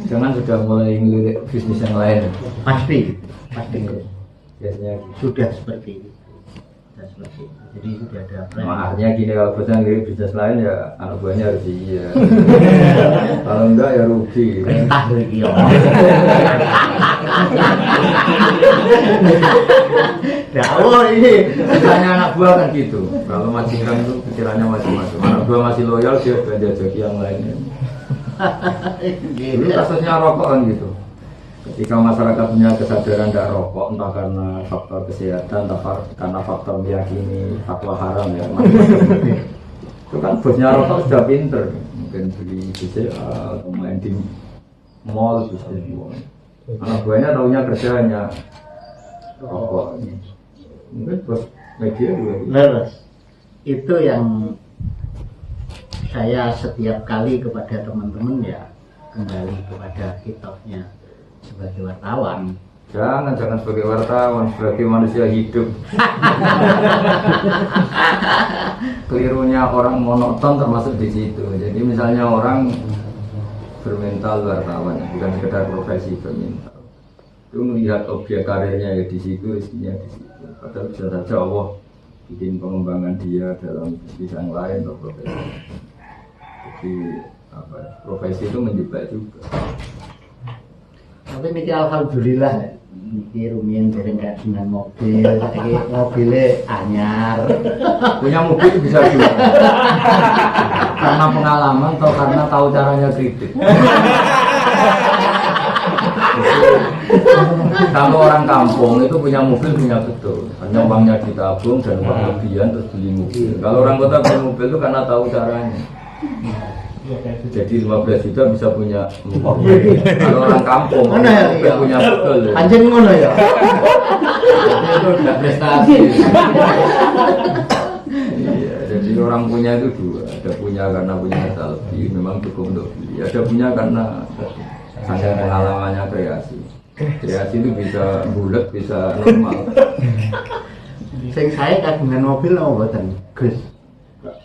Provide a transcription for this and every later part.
Jangan sudah mulai ngelirik bisnis yang lain. Pasti Biasanya sudah seperti itu. Jadi sudah ada plan. artinya gini, kalau bosnya ngelirik bisnis lain ya anak buahnya harus iya. Kalau enggak ya rugi. Perintah lagi ya. Oh ini misalnya anak buah kan gitu. Kalau majikan itu pikirannya macam-macam. Anak buah masih loyal dia belanja joki yang lainnya. Dulu kasusnya rokok kan gitu. Ketika masyarakat punya kesadaran tidak rokok, entah karena faktor kesehatan, entah karena faktor meyakini fatwa haram ya. Itu kan bosnya rokok sudah pinter, mungkin beli BCA atau main di mall bisa dibuang. Anak buahnya tahunya kerjanya rokok. Mungkin bos media juga. Leres. Itu yang saya setiap kali kepada teman-teman ya kembali kepada kitanya sebagai wartawan. Jangan sebagai wartawan, sebagai manusia hidup. Kelirunya orang monoton termasuk di situ. Jadi misalnya orang bermental wartawan, bukan sekedar profesi bermental. Itu melihat objek karirnya ya di situ, rezekinya di situ. Padahal bisa saja Allah bikin pengembangan dia dalam bisnis yang lain atau profesi. Jadi profesi itu menjebak juga. Tapi ini alhamdulillah ini rumian bareng dengan mobil, ini mobilnya anyar. Punya mobil itu bisa juga karena pengalaman atau karena tahu caranya kredit. Kalau orang kampung itu punya mobil punya betul, hanya uangnya ditabung dan uang lebihan terus beli mobil. Kalau orang kota beli mobil itu karena tahu caranya. Jadi 15 juta bisa punya mobil. Kalau orang kampung punya betul. Anjing ngono ya. Jadi itu tidak prestasi. Iya, jadi orang punya itu dua. Ada punya karena punya harta lebih, memang cukup untuk beli. Ada punya karena saking pengalamannya kreasi. Kreasi itu bisa bulat, bisa normal. Sing saya kagungan mobil apa mboten? Gus.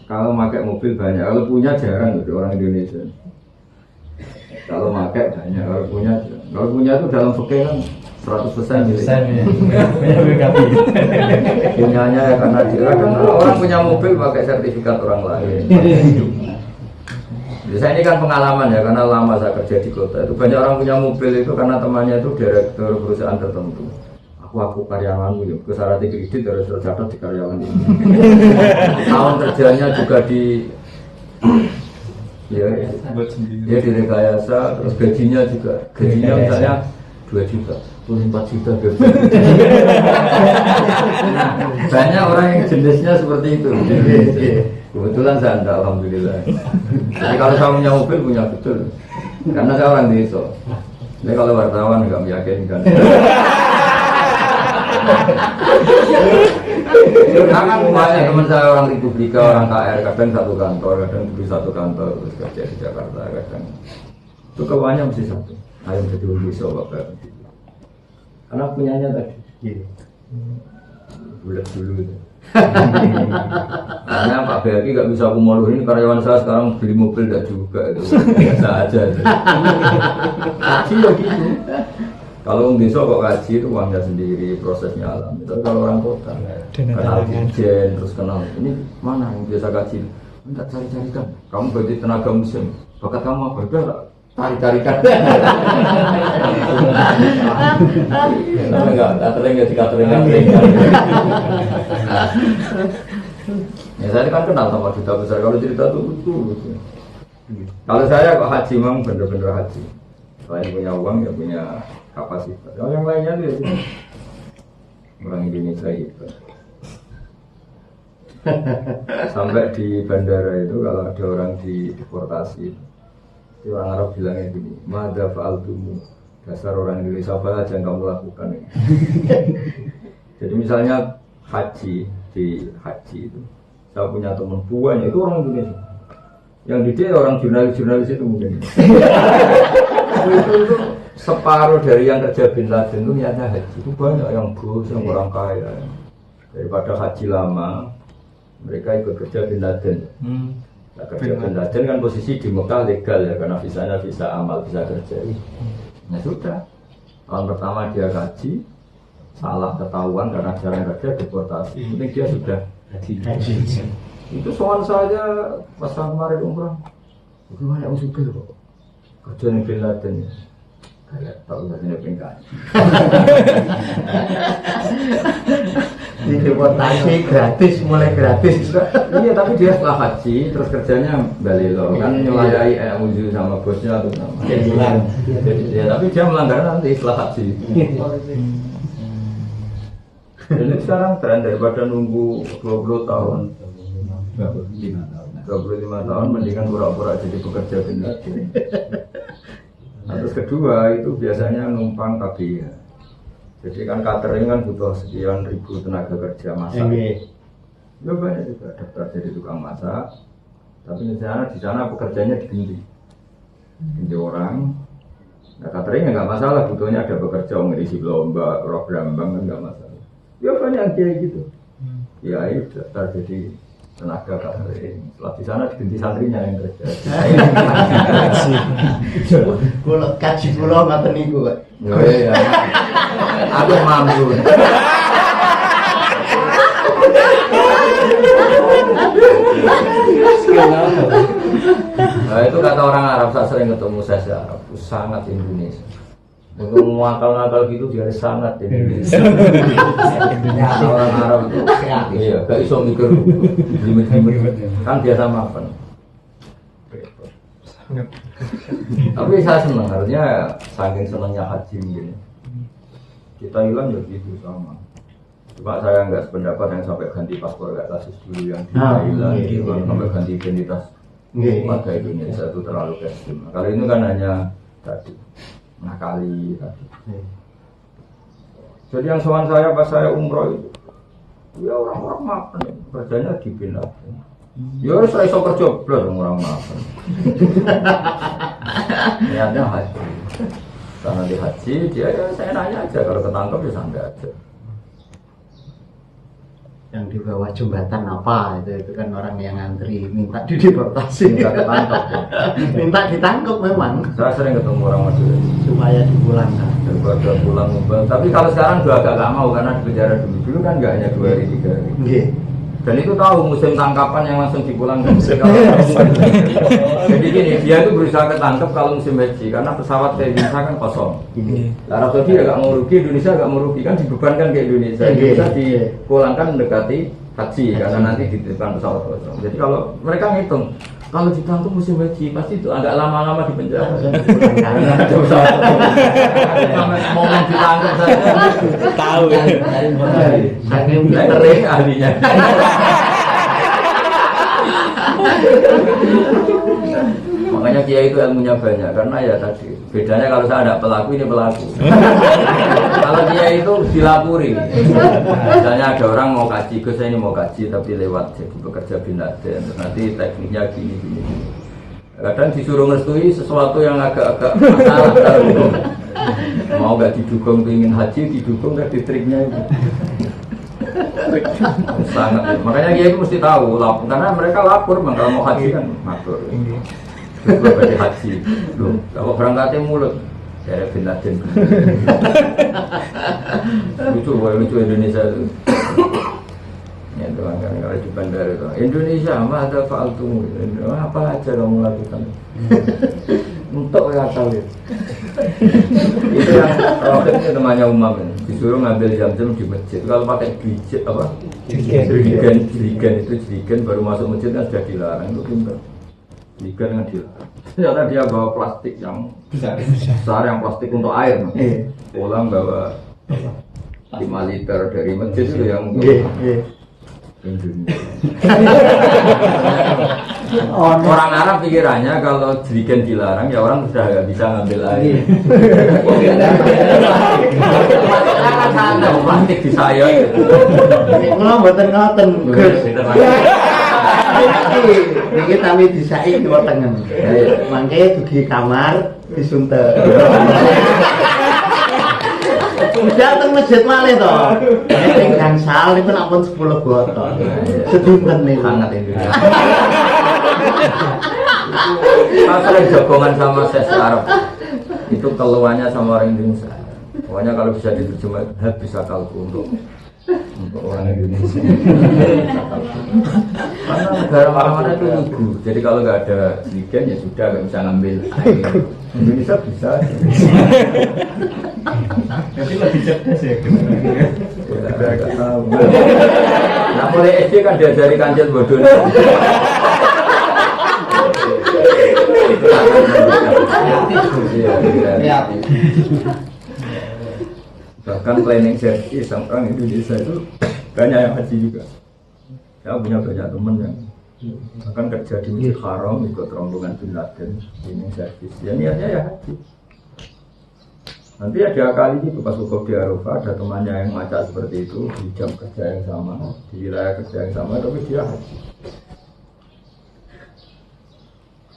Kalau pakai mobil banyak, kalau punya jarang gitu orang Indonesia. Kalau pakai banyak, kalau punya itu dalam fikih kan 100% milik. Punyanya ya karena dia, karena orang punya mobil pakai sertifikat orang lain. Biasanya ini kan pengalaman ya, karena lama saya kerja di kota itu banyak orang punya mobil itu karena temannya itu direktur perusahaan tertentu. Aku karyawanmu ya, kesalahan kredit harus tercatat di karyawan ini. Tahun kerjanya juga di dia direkayasa, terus gajinya misalnya 2 juta, 4 juta gitu. Nah, banyak orang yang jenisnya seperti itu. Kebetulan saya enggak, alhamdulillah. Jadi kalau saya punya mobil punya betul, karena saya orang desa. Ini kalau wartawan nggak meyakinkan. Karena banyak teman saya orang Republika, orang KR, kadang satu kantor, kadang di satu kantor, terus kerja di Jakarta, kadang itu kawannya mesti satu. Ayo jadi bisa bapak. Karena punyanya tadi, bulat dulu. Karena Pak BRI nggak bisa kumuluhin karyawan saya sekarang beli mobil tidak juga, itu biasa aja. Haji ya gitu. Kalau orang desa kok kaji itu uangnya sendiri, prosesnya alam. Tapi kalau orang kota kenal dirjen, terus kenal ini mana yang biasa kaji? Minta cari-carikan. Kamu berarti tenaga musim, bakat kamu apa? Udah cari-carikan. Enggak, telinga jika telinga. Ya saya kan kenal sama duta besar. Kalau cerita tuh betul. Kalau saya kok haji memang bener-bener haji. Selain punya uang ya punya kapasitas. Yang lainnya tuh ya orang Indonesia itu. Sampai di bandara itu kalau ada orang deportasi, orang Arab bilangnya gini, "Madza fa'altumu?" Dasar orang Indonesia apa aja yang kamu lakukan ini. Jadi misalnya haji itu, saya punya teman buahnya itu orang Indonesia. Yang didik orang jurnalis itu mungkin. itu separuh dari yang kerja Bin Laden itu niatnya haji. Itu banyak yang bos, yang orang kaya. Daripada haji lama, mereka ikut kerja Bin Laden. Nah, kerja Bin Laden kan posisi di Mekah legal ya karena visanya visa amal, bisa kerja. Nah sudah, tahun pertama dia kaji, salah ketahuan karena jarang kerja deportasi. Mungkin dia sudah haji. Itu soal saya pas kemarin umrah, bagaimana yang suka kok kerja yang Bin Laden ya. Kayak tahu saja pingkan. Di deportasi gratis, mulai gratis. Iya, tapi dia setelah haji terus kerjanya balelo kan nyulayai muju sama bosnya atau sama. Jadi ya, tapi dia melanggar nanti setelah haji. Jadi sekarang tren daripada nunggu 20 tahun, 25 tahun mendingan pura-pura jadi pekerja benar. Nah, terus kedua itu biasanya numpang KBH. Jadi kan catering kan butuh sekian ribu tenaga kerja masak. Ya banyak juga daftar jadi tukang masak. Tapi di sana pekerjaannya diganti orang. Nah catering nggak masalah, butuhnya ada pekerja ngisi lomba, program kan nggak masalah. Ya banyak kayak gitu. Ya itu daftar jadi tenaga catering. Setelah di sana diganti santrinya yang kerja. Kalau kaji pulau ngoten niku kok. Ya. Aku mampu. Nah itu kata orang Arab, saya sering ketemu saya Arab, sangat Indonesia. Untuk ngakal-ngakal gitu dia sangat Indonesia. Orang Arab itu, iya, gak iso mikir limit-limit, kan biasa makan. Tapi saya senang, artinya saking senangnya haji gini. Kita hilang ya gitu sama. Cuma saya nggak sependapat yang sampai ganti paspor kayak kasus dulu yang di Thailand, sampai ganti identitas warga Indonesia itu terlalu ekstrim. Kali ini kan hanya tadi nakali tadi. Jadi yang soal saya pas saya umroh itu, ya orang-orang makan, kerjanya di Bin Laden. Ya saya iso kerja blas orang makan. Niatnya haji. Karena di haji dia ya saya nanya aja kalau ketangkep ya santai aja. Yang di bawah jembatan apa itu kan orang yang ngantri minta dideportasi, minta ketangkep ya. Minta ditangkap memang. Saya sering ketemu orang Madura supaya dipulangkan. daripada pulang ngumpul. Tapi kalau sekarang juga agak gak mau karena di penjara dulu kan nggak hanya 2 hari 3 hari. Nggih. Dan itu tahu musim tangkapan yang langsung dipulangkan. Jadi gini, dia itu berusaha ketangkep kalau musim haji karena pesawat ke Indonesia kan kosong. Arab Saudi ya gak mau rugi, Indonesia gak mau rugi kan dibebankan ke Indonesia. Bisa dipulangkan mendekati haji karena nanti dititipkan pesawat kosong. Jadi kalau mereka ngitung, kalau ditangkap musim haji pasti itu agak lama-lama di penjara. Momen ditangkap saja tahu ya. Saking pinternya ahlinya. Makanya Kiai itu ilmunya banyak karena ya tadi bedanya kalau saya ada pelaku ini pelaku. Kalau Kiai itu dilapuri. Misalnya ada orang mau kaji, Gus saya ini mau kaji tapi lewat jadi pekerja Bin Laden. Nanti tekniknya gini. Kadang disuruh ngerestui sesuatu yang agak-agak masalah. Mau nggak didukung ingin haji didukung kan di triknya itu. Sangat. Makanya Kiai itu mesti tahu karena mereka lapor kalau mau haji kan lapor. Gue bagi haji, loh, kalau berangkatnya mulut, dari Bin Laden. Lucu Indonesia itu. Ya itu kan kalau di bandara itu, Indonesia apa ada faltu, apa aja kamu lakukan. Untuk ya tahu itu yang roket itu namanya umam ini, disuruh ngambil jam-jam di masjid. Kalau pakai gijit apa? Jerigen baru masuk masjid kan sudah dilarang itu pintar. Jika dengan dia, ternyata dia bawa plastik yang besar yang plastik untuk air, pulang bawa 5 liter dari masjid itu yang Indonesia. Orang Arab pikirannya kalau jerigen dilarang ya orang sudah nggak bisa ngambil air. Plastik di saya. Kalau buatan ngoten, ini kami disai di tengen. Mangke dugi kamar disuntek. Datang masjid malih to. Ning gangsal niku nak pun 10 botol. Sedinten niku. Sangat Indonesia. Saya sering jagongan sama sesar Arab. Itu keluhannya sama orang Indonesia. Pokoknya kalau bisa diterjemah habis akalku untuk orang Indonesia. Karena negara mana-mana itu lugu. Jadi kalau nggak ada ligen ya sudah nggak bisa ngambil. Indonesia bisa. Jadi lebih cerdas ya. Nggak tahu. Nah mulai SD kan diajari kancil bodoh. Kreatif. Bahkan planning service orang Indonesia itu banyak yang haji juga. Saya punya banyak teman yang bahkan kerja di Masjid Haram ikut rombongan Bin Laden planning service. Ya niatnya ya haji. Nanti ada kali itu pas wukuf di Arafah ada temannya yang ngajak seperti itu di jam kerja yang sama, di wilayah kerja yang sama, tapi dia haji.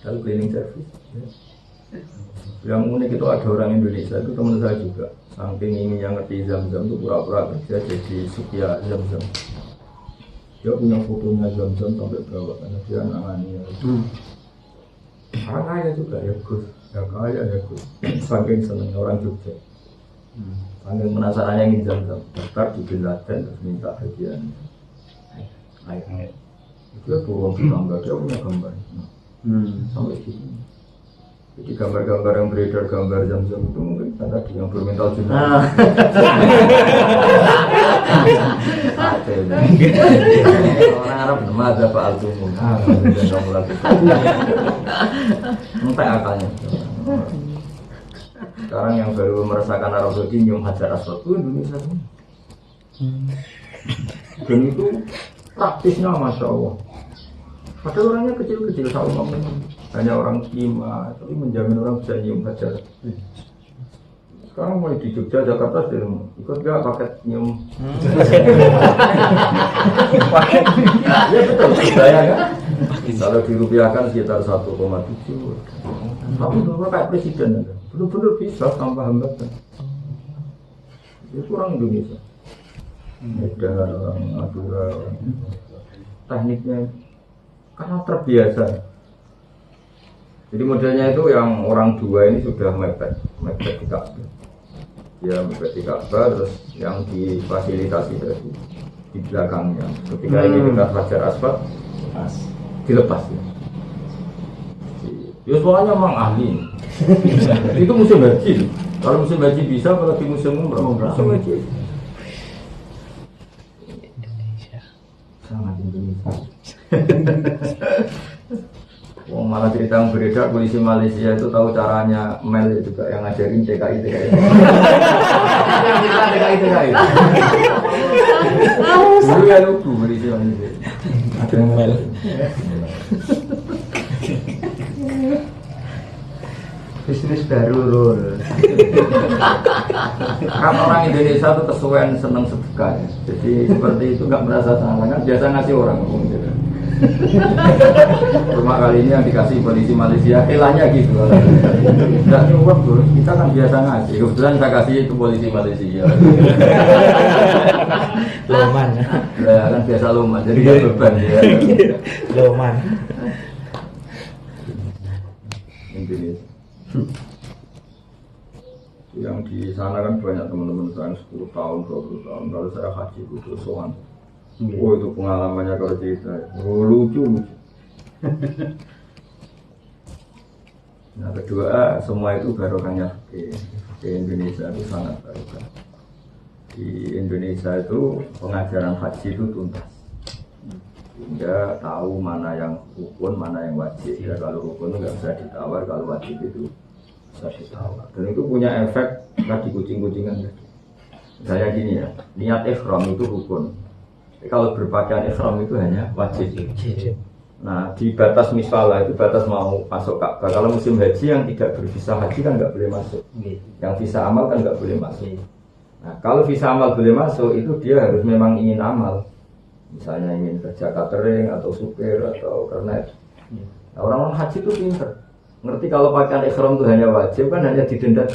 Lalu cleaning service. Yang unik itu ada orang Indonesia itu teman saya juga. Saking ingin yang ngerti Zam-Zam itu pura-pura kerja jadi sukia Zam-Zam. Dia punya fotonya Zam-Zam sampai bawah karena dia nangani. Orang kaya juga ya Gus, ya kaya ya Gus. Saking seneng orang Jogja. Saking penasarannya ingin Zam-Zam. Daftar di Bin Laden terus minta hadiah. Air. Dia turun ke gambar, dia punya gambar. Sampai sini. Jadi gambar-gambar yang beredar gambar Zam-Zam itu mungkin ada yang bermental juga. Orang Arab nama ada Pak Al-Tumun. Entah akalnya. Sekarang yang baru merasakan Arab Saudi nyium Hajar Aswad itu Indonesia semua. Dan itu praktisnya Masya Allah. Padahal orangnya kecil-kecil sama hanya orang kima, tapi menjamin orang bisa nyium Hajar. Sekarang mulai di Jogja, Jakarta sudah ikut gak paket nyium? Paket? Ya betul, saya kan? Kalau dirupiahkan sekitar 1,7. Tapi benar kayak presiden, benar-benar bisa tanpa hambatan. Itu orang Indonesia. Medan, orang Madura, tekniknya karena terbiasa. Jadi modelnya itu yang orang dua ini sudah mepet di Ka'bah. Ya mepet di Ka'bah terus yang difasilitasi tadi di belakangnya. Ketika ini dekat Hajar Aswad, dilepas ya. Ya soalnya memang ahli. Itu musim haji. Kalau musim haji bisa, kalau di musim umroh. Musim haji. Sangat Indonesia. Wong malah cerita yang beredar polisi Malaysia itu tahu caranya Mel juga yang ngajarin TKI. Yang cerita TKI. Dulu ya lugu polisi Malaysia. Ada Mel. Bisnis baru Rul. Kan orang Indonesia itu kesuwen seneng sedekah ya. Jadi seperti itu nggak merasa salah kan biasa ngasih orang ngomong gitu. Cuma kali ini yang dikasih polisi Malaysia ilahnya gitu. Nggak nyuap bro, kita kan biasa ngasih. Kebetulan saya kasih itu polisi Malaysia. Loman. Ya kan biasa loman, jadi nggak beban ya. Loman. Indonesia. Yang di sana kan banyak teman-teman saya 10 tahun, 20 tahun. Kalau saya haji itu soan. Oh itu pengalamannya kalau cerita. Oh lucu. Nah kedua semua itu barokahnya di Indonesia itu sangat barokah. Di Indonesia itu pengajaran haji itu tuntas. Sehingga tahu mana yang rukun, mana yang wajib. Ya kalau rukun itu nggak bisa ditawar, kalau wajib itu bisa ditawar. Dan itu punya efek tadi kucing-kucingan. Saya gini ya, niat ihram itu rukun. Kalau berpakaian ihram itu hanya wajib. Nah di batas misalah itu batas mau masuk Ka'bah. Kalau musim haji yang tidak bervisa haji kan nggak boleh masuk. Yang visa amal kan nggak boleh masuk. Nah kalau visa amal boleh masuk itu dia harus memang ingin amal. Misalnya ingin kerja catering atau supir atau kernet. Nah, orang-orang haji itu pinter. Ngerti kalau pakaian ihram itu hanya wajib kan hanya didenda.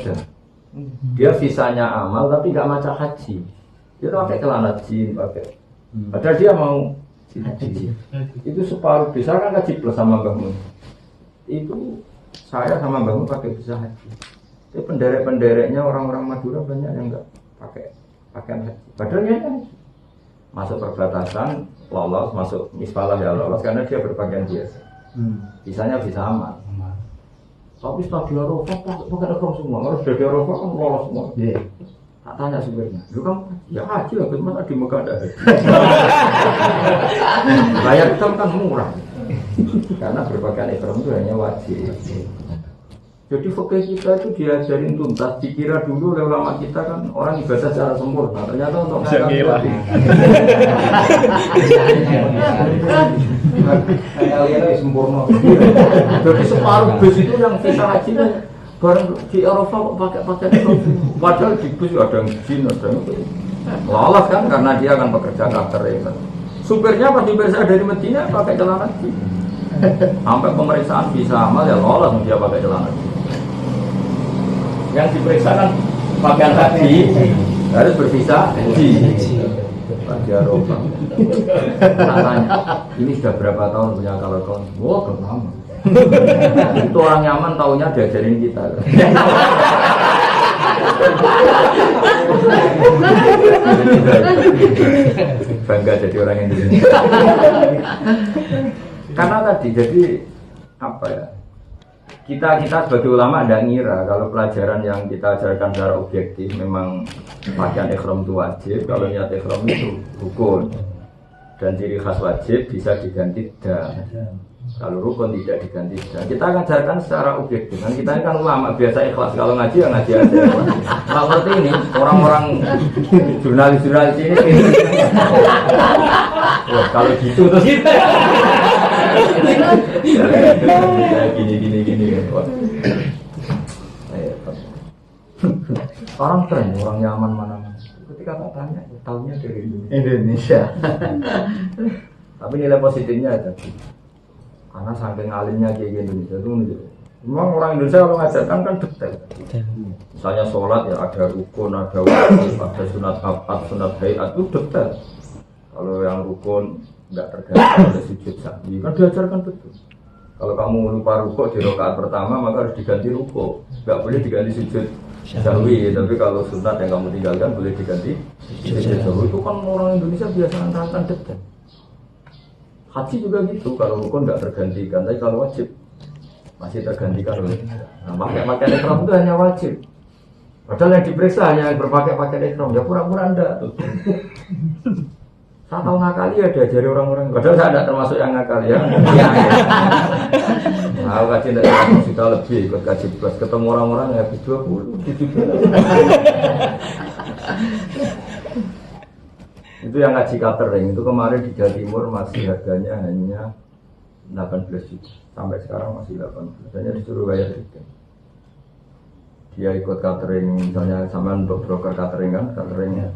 Dia visanya amal tapi nggak macam haji. Dia pakai celana jin, pakai. Padahal dia mau Haji. Itu separuh bisa kan haji plus sama Mbah Mun. Itu saya sama Mbah Mun pakai visa haji. Itu penderek-pendereknya orang-orang Madura banyak yang enggak pakai pakaian haji. Padahal ya kan masuk perbatasan lolos, masuk misfalah ya lolos karena dia berpakaian biasa. Bisanya bisa aman. Tapi setelah di Arafah pakai ekrom semua. Harus dari Arafah kan lolos semua. Iya. Tak tanya supirnya, lu kamu ya haji lah, cuma di Mekah ada haji. Bayar hitam kan murah, karena berpakaian ihram itu hanya wajib. Jadi fikih kita itu diajarin tuntas, dikira dulu oleh ulama kita kan orang ibadah secara sempurna, ternyata untuk ngakali kalian itu sempurna. Jadi separuh bus itu yang visa haji bareng di Eropa kok pakai itu, padahal di bus ada yang jin, ada yang lolos kan karena dia akan bekerja catering kan. Supirnya pas supir saya dari Medina pakai celana jin, sampai pemeriksaan visa amal ya lolos dia pakai celana jin. Yang diperiksa kan pakaian haji harus bervisa haji di Eropa. Tanya, ini sudah berapa tahun punya kalau kawan? Wah, lama. Itu orang nyaman taunya diajarin kita. Bangga jadi orang Indonesia. Karena tadi jadi apa ya? Kita sebagai ulama ada ngira kalau pelajaran yang kita ajarkan secara objektif memang pakaian ihram itu wajib, kalau niat ihram itu rukun dan ciri khas wajib bisa diganti dan kalau rukun tidak diganti dan kita akan ajarkan secara objektif. Dan kita ini kan ulama biasa ikhlas, kalau ngaji ya ngaji aja. Nah, seperti ini orang-orang jurnalis ini wah, kalau gitu terus gini. Orang keren, orang nyaman mana-mana. Ketika tak tanya, tahunya dari Indonesia. Tapi nilai positifnya ada. Karena saking alimnya kayak Indonesia itu menunjuk. Memang orang Indonesia kalau ngajarkan kan detail. Misalnya sholat ya ada rukun, ada wajib, ada sunat apa, sunat hayat itu detail. Kalau yang rukun nggak tergantung oleh sujud sahwi kan diajarkan betul. Kalau kamu lupa rukuk di rakaat pertama maka harus diganti rukuk, nggak boleh diganti sujud sahwi. Tapi kalau sunat yang kamu tinggalkan boleh diganti sujud sahwi. Itu kan orang Indonesia biasa menerangkan detail. Haji juga gitu, kalau rukun nggak tergantikan, tapi kalau wajib masih tergantikan oleh. Nah, pakaian ihram itu hanya wajib. Padahal yang diperiksa hanya yang berpakaian ihram, ya pura-pura anda. Saya tahu ngakali ya diajari orang-orang. Padahal saya tidak termasuk yang ngakali ya. Nah, kaji tidak kita lebih ikut kaji plus ketemu orang-orang ya 20, 70. Itu yang ngaji catering itu kemarin di Jawa Timur masih harganya hanya 18 juta sampai sekarang masih 18. Hanya disuruh bayar itu. Dia ikut catering misalnya sama untuk broker catering kan cateringnya.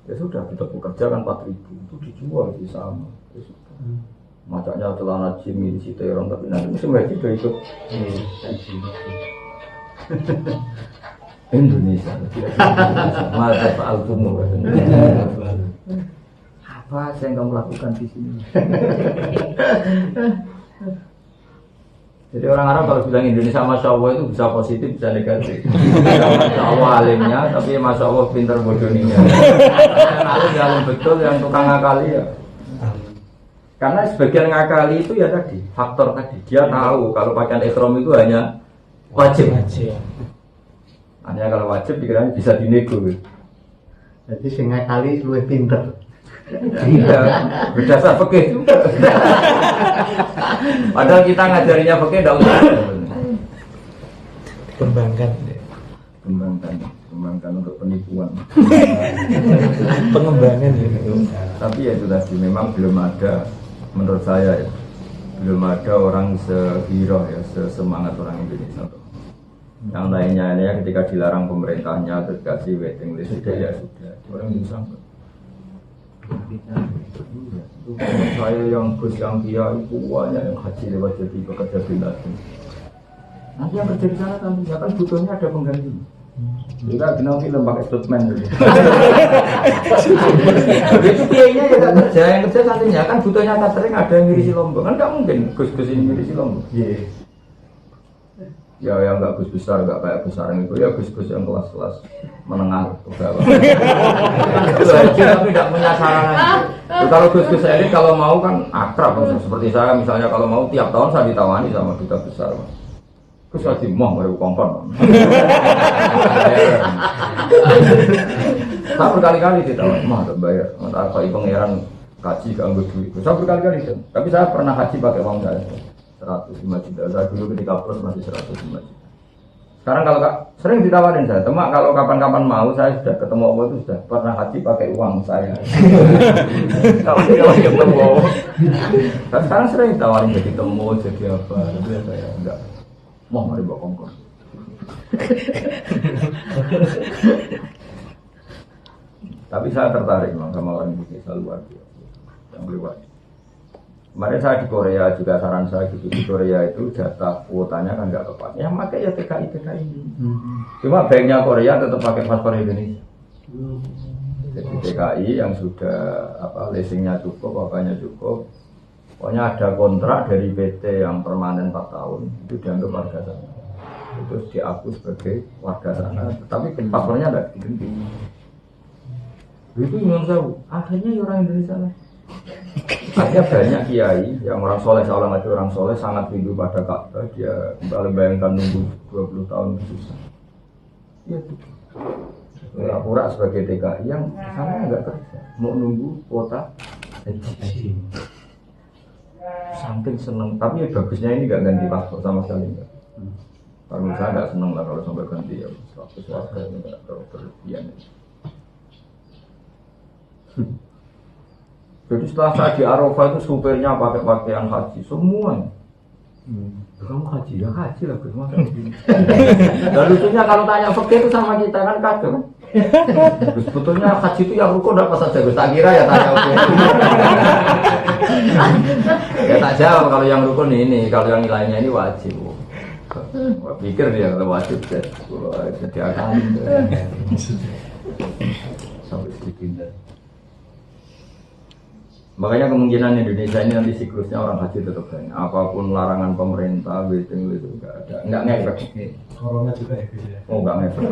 Ya sudah kita bekerja kan 4.000 itu dijual di sama. Ya sudah. Macamnya celana jimmy di situ orang tapi nanti musim haji udah ikut Indonesia. Mata Pak Altumo apa yang kamu lakukan di sini? Jadi orang Arab kalau bilang Indonesia Masya Allah itu bisa positif bisa negatif. Masya Allah alimnya tapi Masya Allah pintar bodohnya. Yang alim betul yang tukang ngakali ya. Karena sebagian ngakali itu ya tadi faktor tadi dia tahu kalau pakaian ihram itu hanya wajib. Hanya kalau wajib pikirannya bisa dinego. Jadi sing ngakali luwih pinter. Iya, berdasar fikih juga. Padahal kita ngajarinya fikih tidak usah. Kembangkan untuk penipuan. Pengembangan itu. Tapi ya itu tadi memang belum ada, menurut saya ya, belum ada orang sehiro ya, sesemangat orang Indonesia. Yang lainnya ini ya ketika dilarang pemerintahnya terus kasih waiting list sudah ya sudah orang Indonesia. Saya yang bos yang dia itu banyak yang haji lewat jadi pekerja binatang. Nanti yang kerja di sana kan butuhnya ada pengganti. Juga kenal film pakai stuntman gitu. Itu biayanya ya tak kerja, yang kerja santrinya kan butuhnya catering ada yang ngirisi lombok kan nggak mungkin gus-gus ini ngirisi lombok. Ya yang nggak gus besar nggak kayak besaran itu ya gus-gus yang kelas-kelas menengah ke bawah. Tapi tidak punya sarana. Kalau gus-gus elit kalau mau kan akrab seperti saya misalnya kalau mau tiap tahun saya ditawani sama duta besar. Gus lagi mau baru kongkon. Saya berkali-kali ditawani mah ada bayar. Apa pangeran kaji keanggut duit. Saya berkali-kali itu. Tapi saya pernah haji pakai uang saya. 105 juta. Saya dulu ketika plus masih 105 juta. Sekarang kalau sering ditawarin saya, temak kalau kapan-kapan mau saya sudah ketemu Allah itu sudah pernah haji pakai uang saya. Kalau ketemu, tapi sekarang sering ditawarin jadi temu jadi apa, tapi saya enggak mau mari bawa kongkong. Tapi saya tertarik sama orang Indonesia luar biasa yang lewat. Kemarin saya di Korea juga saran saya gitu, di Korea itu jatah kuotanya kan nggak tepat. Ya makanya ya TKI ini. Cuma baiknya Korea tetap pakai paspor Indonesia. Jadi TKI yang sudah leasingnya cukup, apanya cukup. Pokoknya ada kontrak dari PT yang permanen 4 tahun itu dianggap warga sana. Itu diakui sebagai warga sana. Tapi paspornya nggak diganti. Itu yang saya, akhirnya orang Indonesia lah. Ada banyak kiai yang orang soleh, seolah itu orang soleh sangat rindu pada Ka'bah. Dia kembali bayangkan nunggu 20 tahun susah. Iya tuh. Pura-pura sebagai TKI yang sana nggak kerja, mau nunggu kuota haji. Saking seneng, tapi ya bagusnya ini nggak ganti paspor sama sekali enggak. Kalau saya nggak seneng lah kalau sampai ganti ya status warga nggak terlalu berlebihan. Jadi setelah saya di Arafah itu supirnya pakai pakaian haji semua. Kamu haji ya haji lah Gus Mas. Dan lucunya kalau tanya fakir itu sama kita kan kagak. Terus sebetulnya haji itu yang rukun apa saja Gus? Tak kira ya tanya oke. Ya tak jawab kalau yang rukun ini, kalau yang lainnya ini wajib. Pikir dia kalau wajib jadi akan sampai segitu. Makanya kemungkinan Indonesia ini nanti siklusnya orang haji tetap banyak. Apapun larangan pemerintah, waiting list itu nggak ada, nggak ngefek. Corona juga ya? Oh nggak ngefek.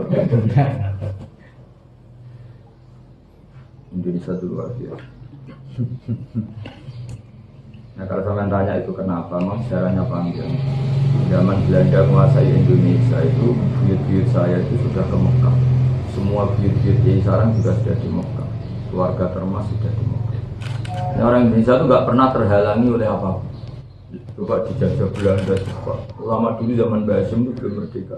Indonesia itu luar biasa. Nah kalau sampai tanya itu kenapa, memang sejarahnya panjang. Zaman Belanda menguasai Indonesia itu buyut-buyut saya itu sudah ke Mekah. Semua buyut-buyut di sarang juga sudah di Mekah. Keluarga Termas sudah di Mekah. Nah, orang Indonesia itu nggak pernah terhalangi oleh apa-apa. Coba dijajah Belanda coba. Lama dulu zaman Mbah Hashim itu belum merdeka.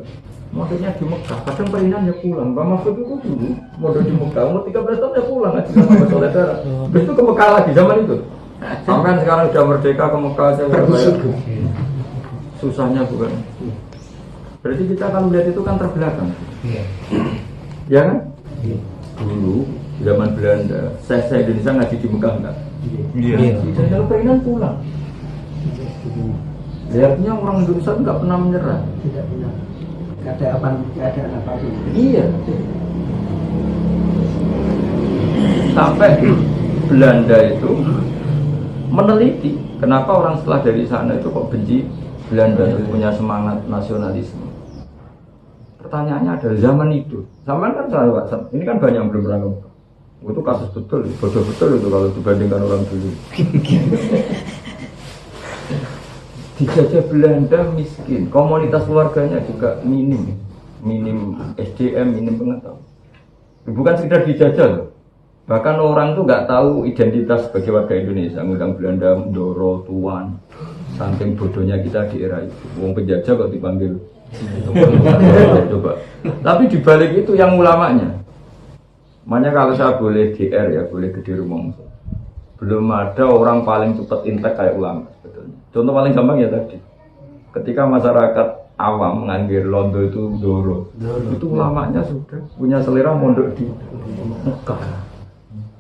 Maksudnya di Mekah, kadang perinan ya pulang. Pak Mahfud itu dulu modal di Mekah, umur 13 tahun ya pulang aja sama saudara. Terus itu ke Mekah lagi zaman itu. Sampai sekarang sudah merdeka ke Mekah aja. Susahnya bukan. Berarti kita kalau lihat itu kan terbelakang. Ya kan? Dulu zaman Belanda, saya Indonesia ngaji di Mekah enggak? Iya. Dan kalau perinan pulang. Lihatnya orang Indonesia enggak pernah menyerah. Tidak pernah. Keadaan apa pun. Iya. Sampai Belanda itu meneliti kenapa orang setelah dari sana itu kok benci Belanda itu punya semangat nasionalisme. Pertanyaannya adalah zaman itu, zaman kan ini kan banyak yang belum pernah ngomong. Itu kasus betul, bodoh betul itu kalau dibandingkan orang dulu. Dijajah Belanda miskin, komunitas keluarganya juga minim SDM, minim pengetahuan. Bukan sekedar dijajah loh. Bahkan orang tuh nggak tahu identitas sebagai warga Indonesia. Ngundang Belanda, Ndoro, Tuan. Saking bodohnya kita di era itu. Wong penjajah kok dipanggil. Coba. Tapi dibalik itu yang ulamanya. Makanya kalau saya boleh DR ya, boleh gede rumong. Belum ada orang paling cepat intek kayak ulama sebetulnya. Contoh paling gampang ya tadi. Ketika masyarakat awam menganggir Londo itu Ndoro. Itu ulamanya sudah punya selera mondok di Mekah.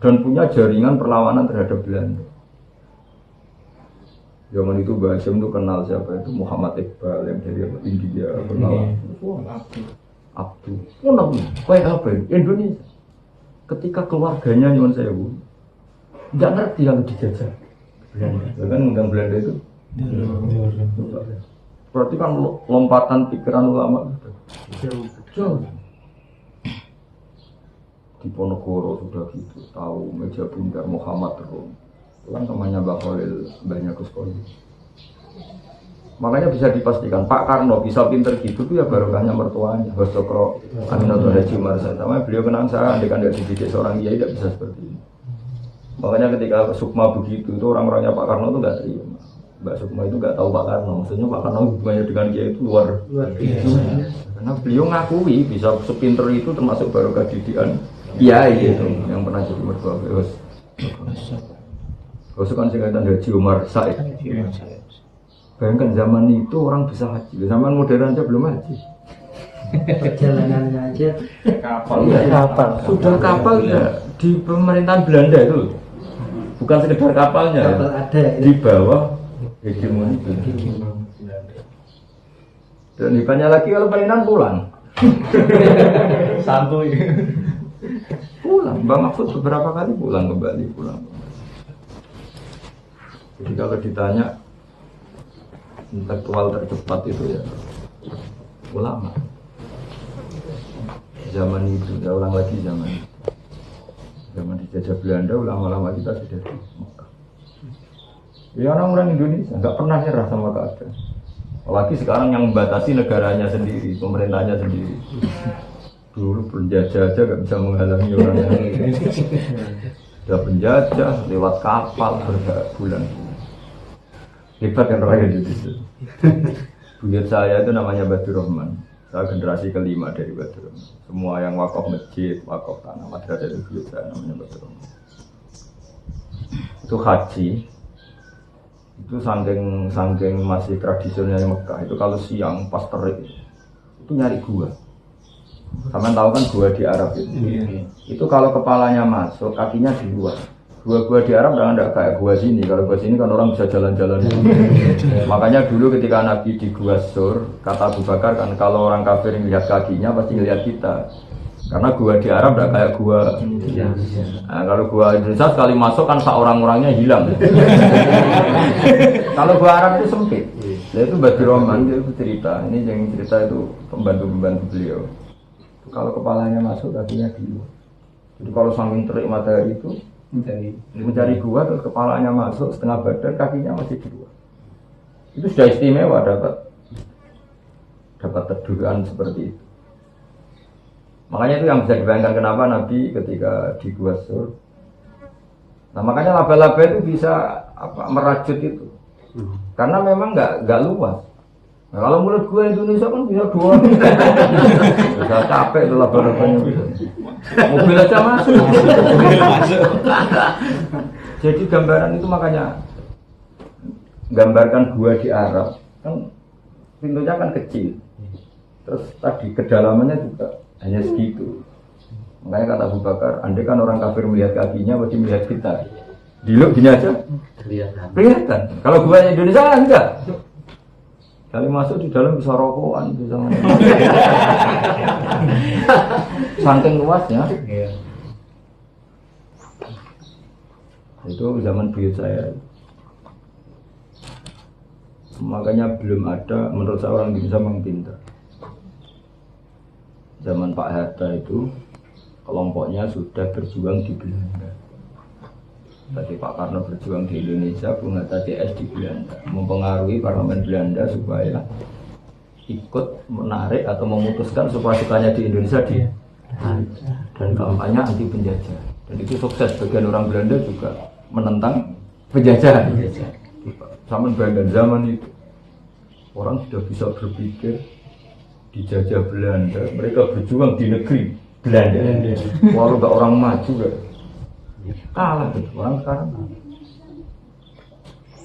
Dan punya jaringan perlawanan terhadap Belanda. Zaman itu Mbah Hashim itu kenal siapa itu Muhammad Iqbal yang dari India kenal. Abdul. Ngono kowe apa? Indonesia. Ketika keluarganya nyuwun sewu. Enggak ngerti kalau dijajah. Belanda. Kan undang Belanda itu. Berarti kan lompatan pikiran ulama jauh. Di Ponorogo sudah gitu, tahu meja bundar Muhammad Rum. Itu kan namanya Mbak Khalil, banyak sekali. Makanya bisa dipastikan Pak Karno bisa pinter gitu tuh ya barokahnya mertuanya. Bos Cokro, Aminatul Haji Umar sama beliau kenal saya, andai kan tidak dididik seorang kiai tidak bisa seperti ini. Makanya ketika Sukma begitu itu orang-orangnya Pak Karno itu nggak terima. Mbak Sukma itu nggak tahu Pak Karno, maksudnya Pak Karno hubungannya dengan kiai itu luar biasa. Karena beliau ngakui bisa sepinter itu termasuk barokah didikan kiai itu yang pernah jadi mertua bos. Bos kan singkatan Haji Umar Said. Bayangkan zaman itu orang bisa haji, zaman modern aja belum haji. Perjalanannya aja Kapal. Iya, kapal. Sudah kapal ya di pemerintahan Belanda itu. Bukan sekedar kapalnya. kapal ada Di bawah hegemoni. Dan hebatnya lagi kalau perintahan pulang. Santuy. Pulang. Bang Mahfud beberapa kali pulang kembali pulang. Jadi kalau ditanya intelektual tercepat itu ya ulama. Zaman itu, ya ulang lagi zaman itu. Zaman dijajah Belanda, ulama-ulama kita sudah di Mekah. Ya orang-orang Indonesia nggak pernah nyerah sama keadaan. Apalagi sekarang yang membatasi negaranya sendiri, pemerintahnya sendiri. Dulu penjajah aja nggak bisa menghalangi orang lain. Sudah penjajah lewat kapal berbulan. Hebat kan orang Indonesia. Buyut saya itu namanya Badur Rahman. Saya generasi kelima dari Badur Rahman. Semua yang wakaf masjid, wakaf tanah madrasah itu buyut saya namanya Badur Rahman. Itu haji. Itu saking masih tradisionalnya Mekah. Itu kalau siang pas terik itu nyari gua. Kalian tahu kan gua di Arab itu. Itu kalau kepalanya masuk, kakinya di luar. Gua-gua di Arab enggak kayak gua sini. Kalau gua sini kan orang bisa jalan-jalan. Makanya dulu ketika Nabi di Gua Sur, kata Abu Bakar kan kalau orang kafir melihat kakinya pasti lihat kita. Karena gua di Arab enggak kayak gua. Nah, kalau gua Indonesia sekali masuk kan orang-orangnya hilang. Kalau gua Arab itu sempit. Dia itu Badur Rahman, dia itu cerita. Ini yang cerita itu pembantu-pembantu beliau. Kalau kepalanya masuk, kakinya di luar. Jadi kalau saking terik matahari itu mencari gua terus kepalanya masuk setengah badan, kakinya masih di luar. Itu sudah istimewa dapat teduhan seperti itu. Makanya itu yang bisa dibayangkan kenapa Nabi ketika di Gua Sur. Nah makanya laba-laba itu bisa merajut itu. Karena memang nggak luas. Nah, kalau mulut gua Indonesia kan bisa dua. Bisa capek tuh laba-labanya. Mobil aja masuk. Jadi gambaran itu makanya gambarkan gua di Arab kan pintunya kan kecil. Terus tadi kedalamannya juga hanya segitu. Makanya kata Abu Bakar, andai kan orang kafir melihat kakinya pasti melihat kita. Diluk gini aja kelihatan. Kalau gua Indonesia kan enggak. Kali masuk di dalam bisa rokokan, bisa saking luasnya. Itu zaman buyut saya. Makanya belum ada, menurut saya orang Indonesia memang pintar. Zaman Pak Hatta itu kelompoknya sudah berjuang di Belanda. Tadi Pak Karno berjuang di Indonesia, Bung Hatta CS di Belanda, mempengaruhi parlemen Belanda supaya ikut menarik atau memutuskan supaya sukanya di Indonesia dan kampanye anti penjajah. Dan itu sukses, bagian orang Belanda juga menentang penjajah. Zaman Belanda zaman itu orang sudah bisa berpikir dijajah Belanda, mereka berjuang di negeri Belanda. Walau nggak orang maju gak kalah gitu orang sekarang.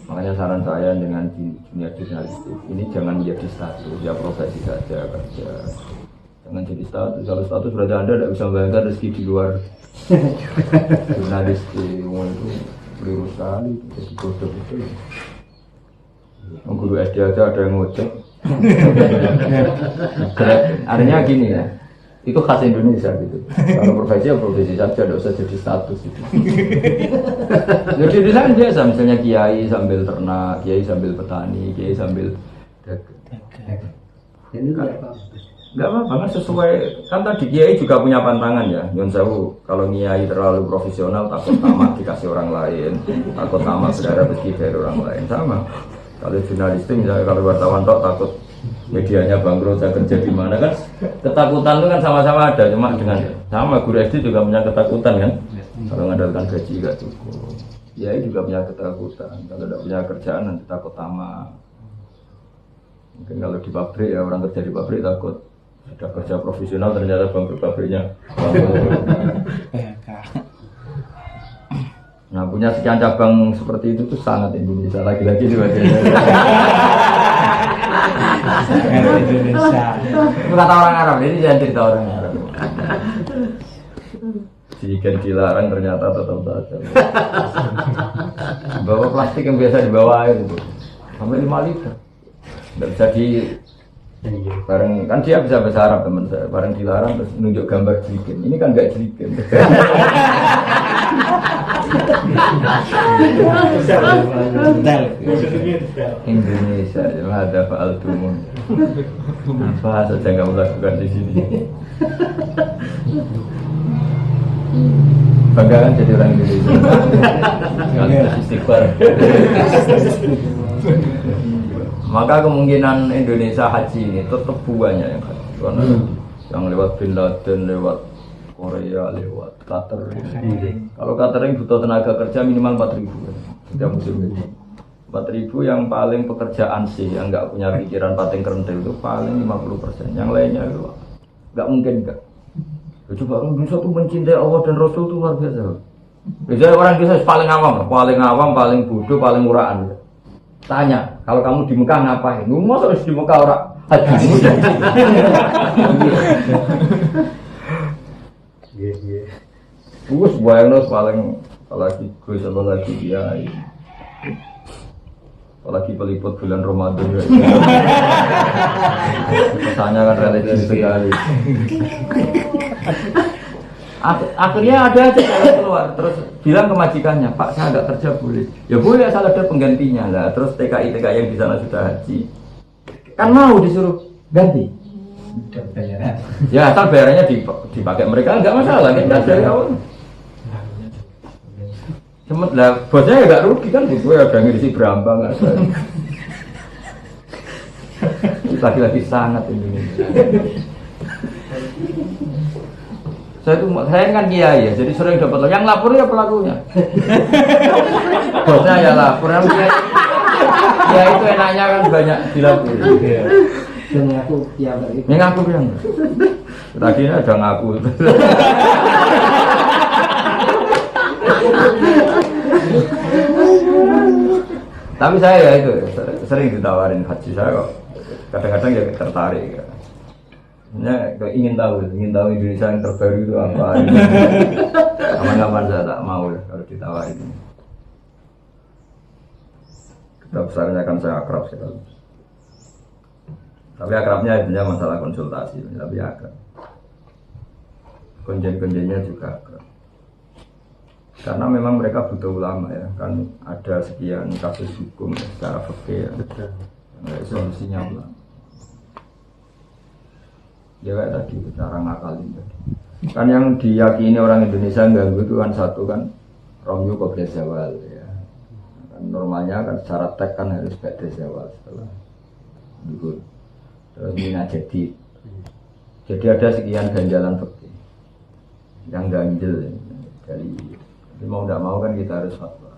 Makanya saran saya dengan dunia jurnalistik ini jangan menjadi status, ya profesi saja kerja. Jangan jadi status. Kalau status berarti Anda tidak bisa membayangkan rezeki di luar jurnalistik. Itu keliru sekali, jadi bodoh itu. Guru SD aja ada yang ngojek. Artinya gini ya, itu khas Indonesia gitu. Kalau profesi ya profesi saja, tidak usah jadi status itu. Jadi di sana biasa, misalnya kiai sambil ternak, kiai sambil petani, kiai sambil dagang. Ini Enggak apa-apa, kan sesuai, kan tadi kiai juga punya pantangan ya. Nyun sewu, kalau kiai terlalu profesional takut tamat dikasih orang lain, takut tamat berdarah rezeki dari orang lain, sama. Kalau jurnalis itu misalnya kalau wartawan takut medianya bangkrut, saya kerja di mana kan, ketakutan itu kan sama-sama ada, cuma dengan sama guru SD juga punya ketakutan kan, kalau mengandalkan gaji nggak cukup, kiai juga punya ketakutan, kalau tidak punya kerjaan nanti takut tamat. Mungkin kalau di pabrik ya orang kerja di pabrik takut sudah kerja profesional ternyata bangkrut pabriknya. Nah punya sekian cabang seperti itu tuh sangat Indonesia lagi-lagi juga. Indonesia. Itu kata orang Arab, ini jangan cerita orang Arab. Jika dilarang ternyata tetap saja. Bawa plastik yang biasa dibawa air itu sampai 5 liter. Nggak bisa di bareng kan dia bisa bahasa Arab teman saya, bareng dilarang terus nunjuk gambar jerigen. Ini kan nggak jerigen. Indonesia, ada Pak Altumun. Apa saja nggak melakukan di sini. Bangga kan jadi orang Indonesia. Sekali istighfar. Maka kemungkinan Indonesia haji ini tetap banyak yang haji. Karena yang lewat Bin Laden, lewat Korea, lewat Qatar. Kalau Qatar yang butuh tenaga kerja minimal 4.000 setiap musim itu. 4.000 yang paling pekerjaan sih, yang nggak punya pikiran pating kerentil itu paling 50%. Yang lainnya itu nggak mungkin nggak. Coba orang Indonesia tuh mencintai Allah dan Rasul itu luar biasa. Biasanya orang Indonesia paling awam, paling bodoh, paling murahan. Tanya, kalau kamu di Mekah ngapain? Lu masa harus di Mekah orang haji? Gus bayangno paling apalagi Gus apalagi dia. Apalagi peliput bulan Ramadan ya. Kesannya kan religius sekali. Akhirnya ada aja jalan keluar, terus bilang ke majikannya, Pak saya nggak kerja boleh. Ya boleh asal ada penggantinya lah. Terus TKI yang di sana sudah haji, kan mau disuruh ganti. Ya asal bayarannya dipakai mereka nggak masalah, kita dari awal. Cuma lah bosnya ya nggak rugi kan, gue ada ngisi berambang nggak saya. Lagi-lagi sangat Indonesia. Saya kan kiai ya, jadi sering dapat yang lapor ya pelakunya. Bosnya ya lapor, yang kiai. Ya itu enaknya kan banyak dilapor. dan ngaku ya Ini ngaku yang. Tadi ada ngaku. Tapi saya ya itu sering ditawarin haji saya kok. Kadang-kadang ya tertarik. Ya. Ingin tahu Indonesia yang terbaru itu apa. Kapan-kapan saya tak mau kalau ditawarin. Kita besarnya kan saya akrab sekali. Tapi akrabnya hanya masalah konsultasi, tapi akrab. Konjen-konjennya juga akrab. Karena memang mereka butuh ulama ya, kan ada sekian kasus hukum secara fikih ya. Solusinya ulama. Ya kayak tadi cara ngakalin tadi. Kan yang diyakini orang Indonesia ganggu itu kan satu kan romyu qabla zawal ya. Kan normalnya kan secara teks kan harus ba'da zawal setelah zuhur. Terus mina jadi ada sekian ganjalan fikih yang ganjel dari mau tidak mau kan kita harus fatwa.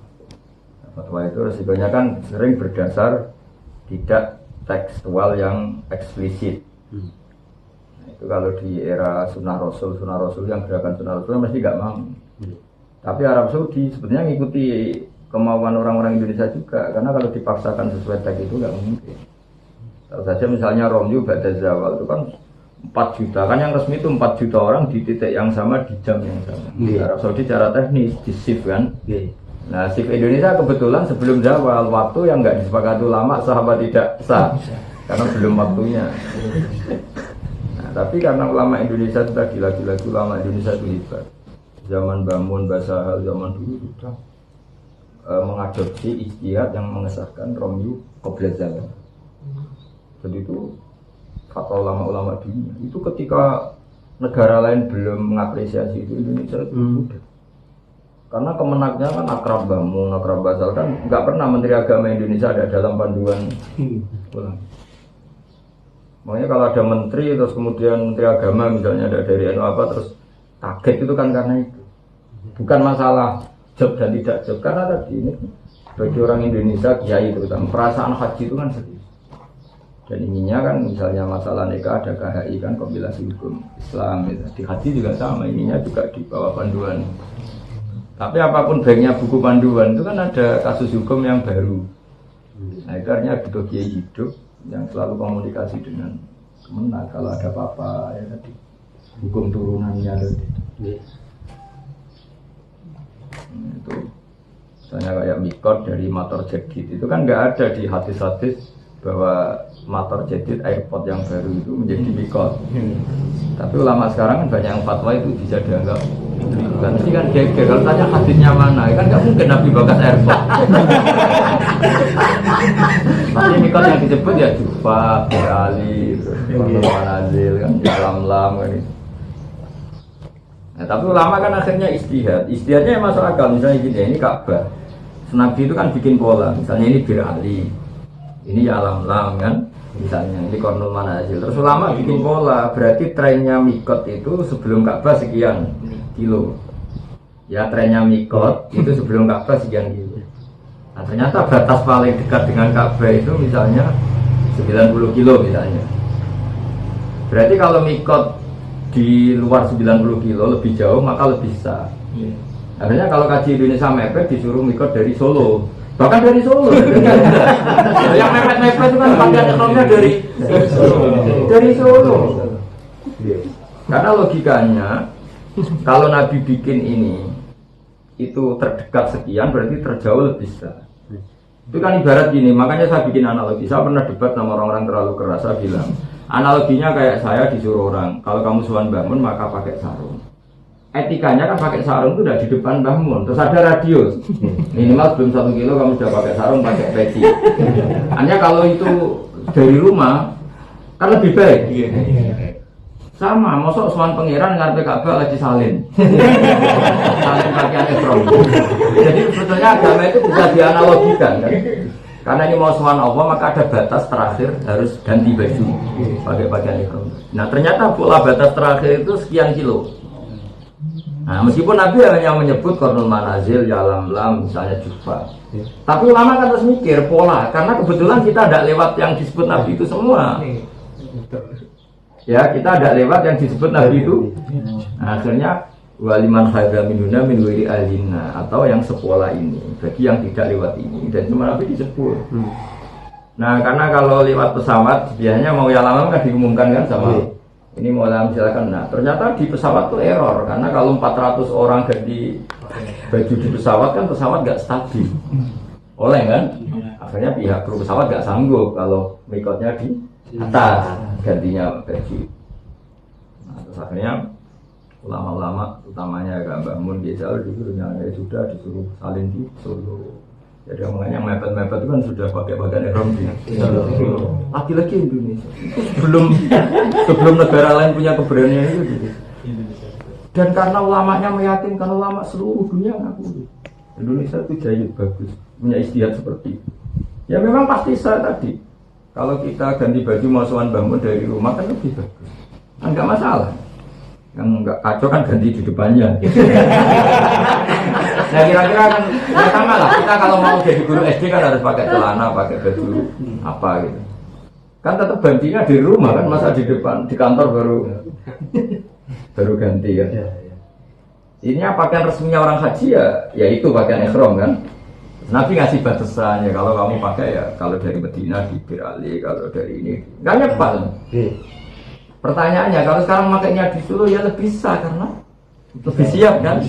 Nah, fatwa itu resikonya kan sering berdasar tidak tekstual yang eksplisit. Itu kalau di era sunnah rasul yang gerakan sunnah rasul mesti nggak mau. Tapi Arab Saudi sebenarnya ngikuti kemauan orang-orang Indonesia juga, karena kalau dipaksakan sesuai teks itu nggak mungkin. Kalau saja misalnya Romyu ba'da zawal itu kan 4 juta, kan yang resmi itu 4 juta orang di titik yang sama di jam yang sama. Di Arab Saudi secara teknis di shift kan. Nah shift Indonesia kebetulan sebelum zawal, waktu yang nggak disepakati ulama sahabat tidak sah. karena belum waktunya. Nah, tapi karena ulama Indonesia itu tadi lagi-lagi ulama Indonesia itu hebat. Zaman Bamun, Basahal, zaman dulu sudah mengadopsi ijtihad yang mengesahkan Romyu Qoblaz Zaman. Jadi itu fatwa ulama-ulama dunia. Itu ketika negara lain belum mengapresiasi itu, Indonesia itu mudah. Karena kemenangnya kan akrab Bamun, akrab Basal kan nggak pernah Menteri Agama Indonesia ada dalam panduan ulama. Makanya kalau ada menteri terus kemudian Menteri Agama misalnya ada dari NU apa terus kaget itu kan karena itu. Bukan masalah job dan tidak job, karena tadi ini bagi orang Indonesia kiai terutama perasaan haji itu kan serius. Dan inginnya kan misalnya masalah nikah ada KHI kan kompilasi hukum Islam gitu. Di haji juga sama, inginnya juga di bawah panduan. Tapi apapun baiknya buku panduan itu kan ada kasus hukum yang baru. Nah itu artinya butuh kiai hidup yang selalu komunikasi dengan Kemenang kalau ada apa-apa ya tadi hukum turunannya tadi. Itu misalnya kayak mikot dari motor jadid itu kan nggak ada di hadis-hadis bahwa motor jadid airport yang baru itu menjadi mikot. Tapi ulama sekarang kan banyak yang fatwa itu bisa dianggap kan ini kan geger kalau tanya hadisnya mana kan nggak mungkin Nabi bakas airport. Pasti mikot yang disebut ya Jufa, Ali, Manazil kan lam kan itu. Nah, tapi ulama kan akhirnya istihadnya masuk akal. Misalnya gini, ini Ka'bah Nabi itu kan bikin pola, misalnya ini Bir Ali, ini ya lam kan, misalnya ini Kornul Manazil. Terus ulama bikin pola, berarti trennya mikot itu sebelum Ka'bah sekian kilo. Ya trennya mikot itu sebelum Ka'bah sekian kilo. Nah ternyata batas paling dekat dengan Ka'bah itu misalnya 90 kilo misalnya. Berarti kalau mikot di luar 90 kilo lebih jauh maka lebih sah. Akhirnya kalau kaji Indonesia mepet disuruh mikot dari Solo, bahkan dari Solo. Yang mepet-mepet itu kan pakaian ekonominya dari Solo. Karena logikanya kalau Nabi bikin ini itu terdekat sekian berarti terjauh lebih sah. Itu kan ibarat gini, makanya saya bikin analogi. Saya pernah debat sama orang-orang terlalu keras, saya bilang analoginya kayak saya disuruh orang, kalau kamu suan bangun maka pakai sarung. Etikanya kan pakai sarung itu udah di depan bangun, terus ada radius minimal sebelum 1 kilo kamu sudah pakai sarung, pakai peci. Hanya kalau itu dari rumah kan lebih baik. Sama, mosok suan pangeran ngarepe Ka'bah lagi salin. Salin pakaian ihram. Jadi sebetulnya agama itu bisa dianalogikan kan. Karena ini mau suan Allah maka ada batas terakhir harus ganti baju pakai pakaian ihram. Nah ternyata pola batas terakhir itu sekian kilo. Nah meskipun Nabi hanya menyebut Kornul Manazil, ya lam misalnya Jufa. Tapi ulama kan terus mikir pola, karena kebetulan kita tidak lewat yang disebut Nabi itu semua. Ya kita ada lewat yang disebut Nabi itu. Nah, akhirnya waliman hadza minuna min wiri alina, atau yang sepola ini bagi yang tidak lewat ini, dan cuma Nabi disebut. Nah karena kalau lewat pesawat biasanya mau ya lama kan diumumkan kan sama ini mau lama silakan. Nah ternyata di pesawat tuh error, karena kalau 400 orang ganti baju di pesawat kan pesawat gak stabil, oleh kan akhirnya pihak kru pesawat gak sanggup kalau mikotnya di atas gantinya baju. Nah, terus akhirnya ulama-ulama utamanya agak bangun Ghazali disuruhnya ya sudah disuruh salin di Solo. Jadi omongannya yang mepet-mepet itu kan sudah pakai pakaian ihram di Solo. Lagi-lagi Indonesia itu sebelum negara lain punya keberanian itu gitu. Dan karena ulamanya meyakinkan, ulama seluruh dunia ngaku Indonesia itu jayid bagus, punya istihad seperti itu. Ya memang pasti saya tadi kalau kita ganti baju masukan bangun dari rumah kan lebih bagus, enggak masalah. Yang enggak kacau kan ganti di depannya. Nah kira-kira kan sama lah. Kita kalau mau jadi guru SD kan harus pakai celana, pakai baju apa gitu. Kan tetap gantinya di rumah kan, masa di depan di kantor baru ganti ya. Ini pakaian resminya orang haji ya itu pakaian ihram kan. Nabi ngasih batasannya, kalau kamu pakai ya kalau dari Medina di Bir Ali, kalau dari ini nggak nyepat. Pertanyaannya kalau sekarang makainya di Solo ya lebih sah karena lebih siap kan.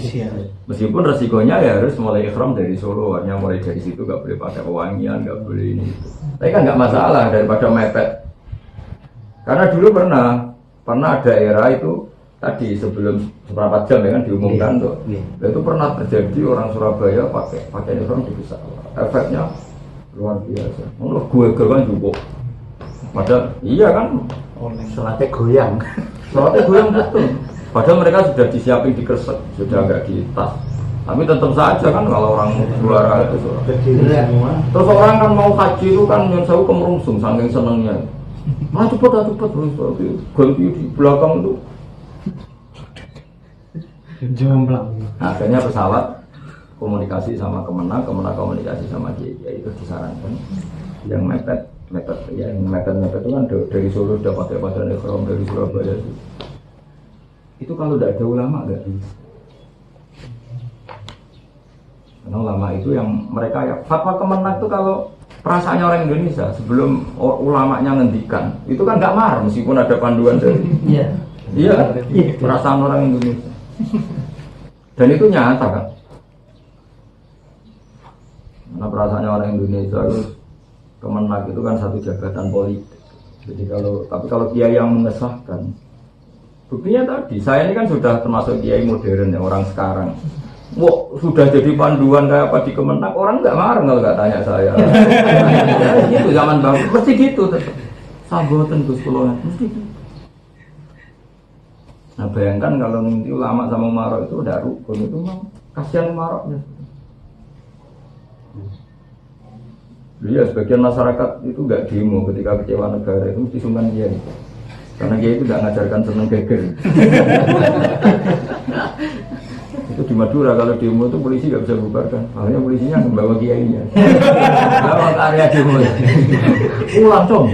Meskipun resikonya ya harus mulai ihram dari Solo, hanya mulai dari situ nggak boleh pakai pewangian, nggak boleh ini. Tapi kan nggak masalah daripada mepet Karena dulu pernah ada era itu tadi sebelum seberapa jam ya kan diumumkan tuh. Itu pernah terjadi orang Surabaya pakai ihram di pesawat. Efeknya luar biasa. Menurut gue kan juga. Padahal iya kan Sholatnya goyang. sholatnya goyang betul. Padahal mereka sudah disiapin di kresek, sudah agak di tas. Tapi tetap saja kan kalau orang luar itu sholat. Berdiri semua. Terus orang kan mau haji itu kan yang saya kemerungsung saking senengnya. Cepet terus ganti di belakang itu. Jomplang. Akhirnya pesawat komunikasi sama Kemenang komunikasi sama Kiai itu disarankan yang mepet itu kan dari Solo udah pakai pakaian ihram dari Surabaya itu kalau tidak ada ulama nggak bisa. Karena ulama itu yang mereka ya fatwa Kemenang itu kalau perasaannya orang Indonesia sebelum ulamanya ngendikan itu kan nggak marah meskipun ada panduan dari iya perasaan orang Indonesia dan itu nyata kan karena perasaannya orang Indonesia itu Kemenang itu kan satu jabatan politik jadi kalau kiai yang mengesahkan buktinya tadi saya ini kan sudah termasuk kiai modern ya orang sekarang. Wah, sudah jadi panduan kayak apa di Kemenang, orang nggak marah kalau nggak tanya saya. Itu zaman baru, mesti gitu. Sabotan Gus Kulo, mesti gitu. Nah bayangkan kalau nanti ulama sama Marok itu udah rukun itu mah kasihan Maroknya. Iya, sebagian masyarakat itu nggak demo ketika kecewa negara itu mesti sungkan dia. Karena dia itu nggak ngajarkan seneng geger. Itu di Madura kalau demo itu polisi nggak bisa bubarkan, makanya polisinya membawa kiainya. Bawa ke area demo. Pulang dong.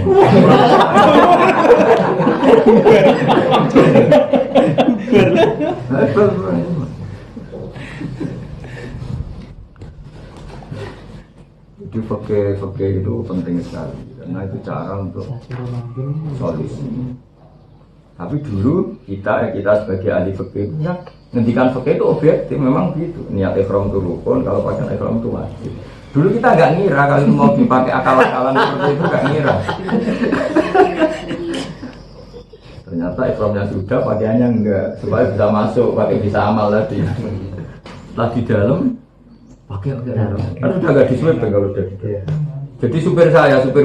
Jadi fakir itu penting sekali, karena itu cara untuk solusi. Tapi dulu kita sebagai ahli fikih ya ngendikan fikih itu objektif memang gitu. Niat ihram itu rukun, kalau pakai ihram itu wajib. Dulu kita nggak ngira kalau mau dipakai akal-akalan seperti itu nggak ngira. Ternyata ihramnya sudah, pakaiannya enggak supaya bisa masuk, pakai bisa amal tadi. Setelah di dalam pakai ihram. Kan udah nggak disuap kalau udah di dalam. Jadi supir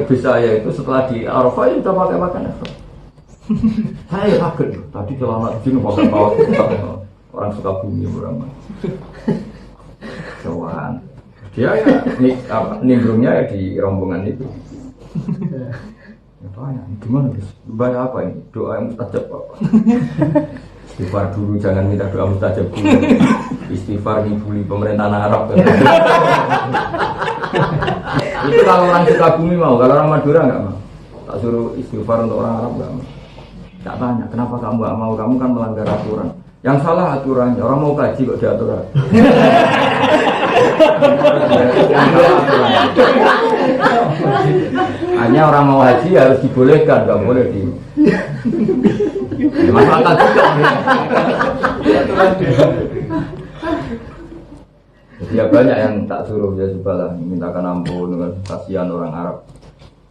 bis saya itu setelah di Arafah ya sudah pakai ihram. Saya kaget tadi celana jin pakai kaos orang suka bumi orang Jawan dia ya nimbrungnya ya di rombongan itu tanya gimana guys bayar apa ini doa yang mustajab apa istighfar dulu jangan minta doa mustajab dulu istighfar ngibuli pemerintahan Arab itu kalau orang suka bumi mau kalau orang Madura nggak mau tak suruh istighfar untuk orang Arab nggak mau. Tak tanya, kenapa kamu gak mau? Kamu kan melanggar aturan. Yang salah aturannya, orang mau kaji kok diatur. Hanya orang mau haji harus dibolehkan, gak boleh di. Masalah juga. Jadi ya banyak yang tak suruh ya sudah mintakan ampun dengan kasihan orang Arab,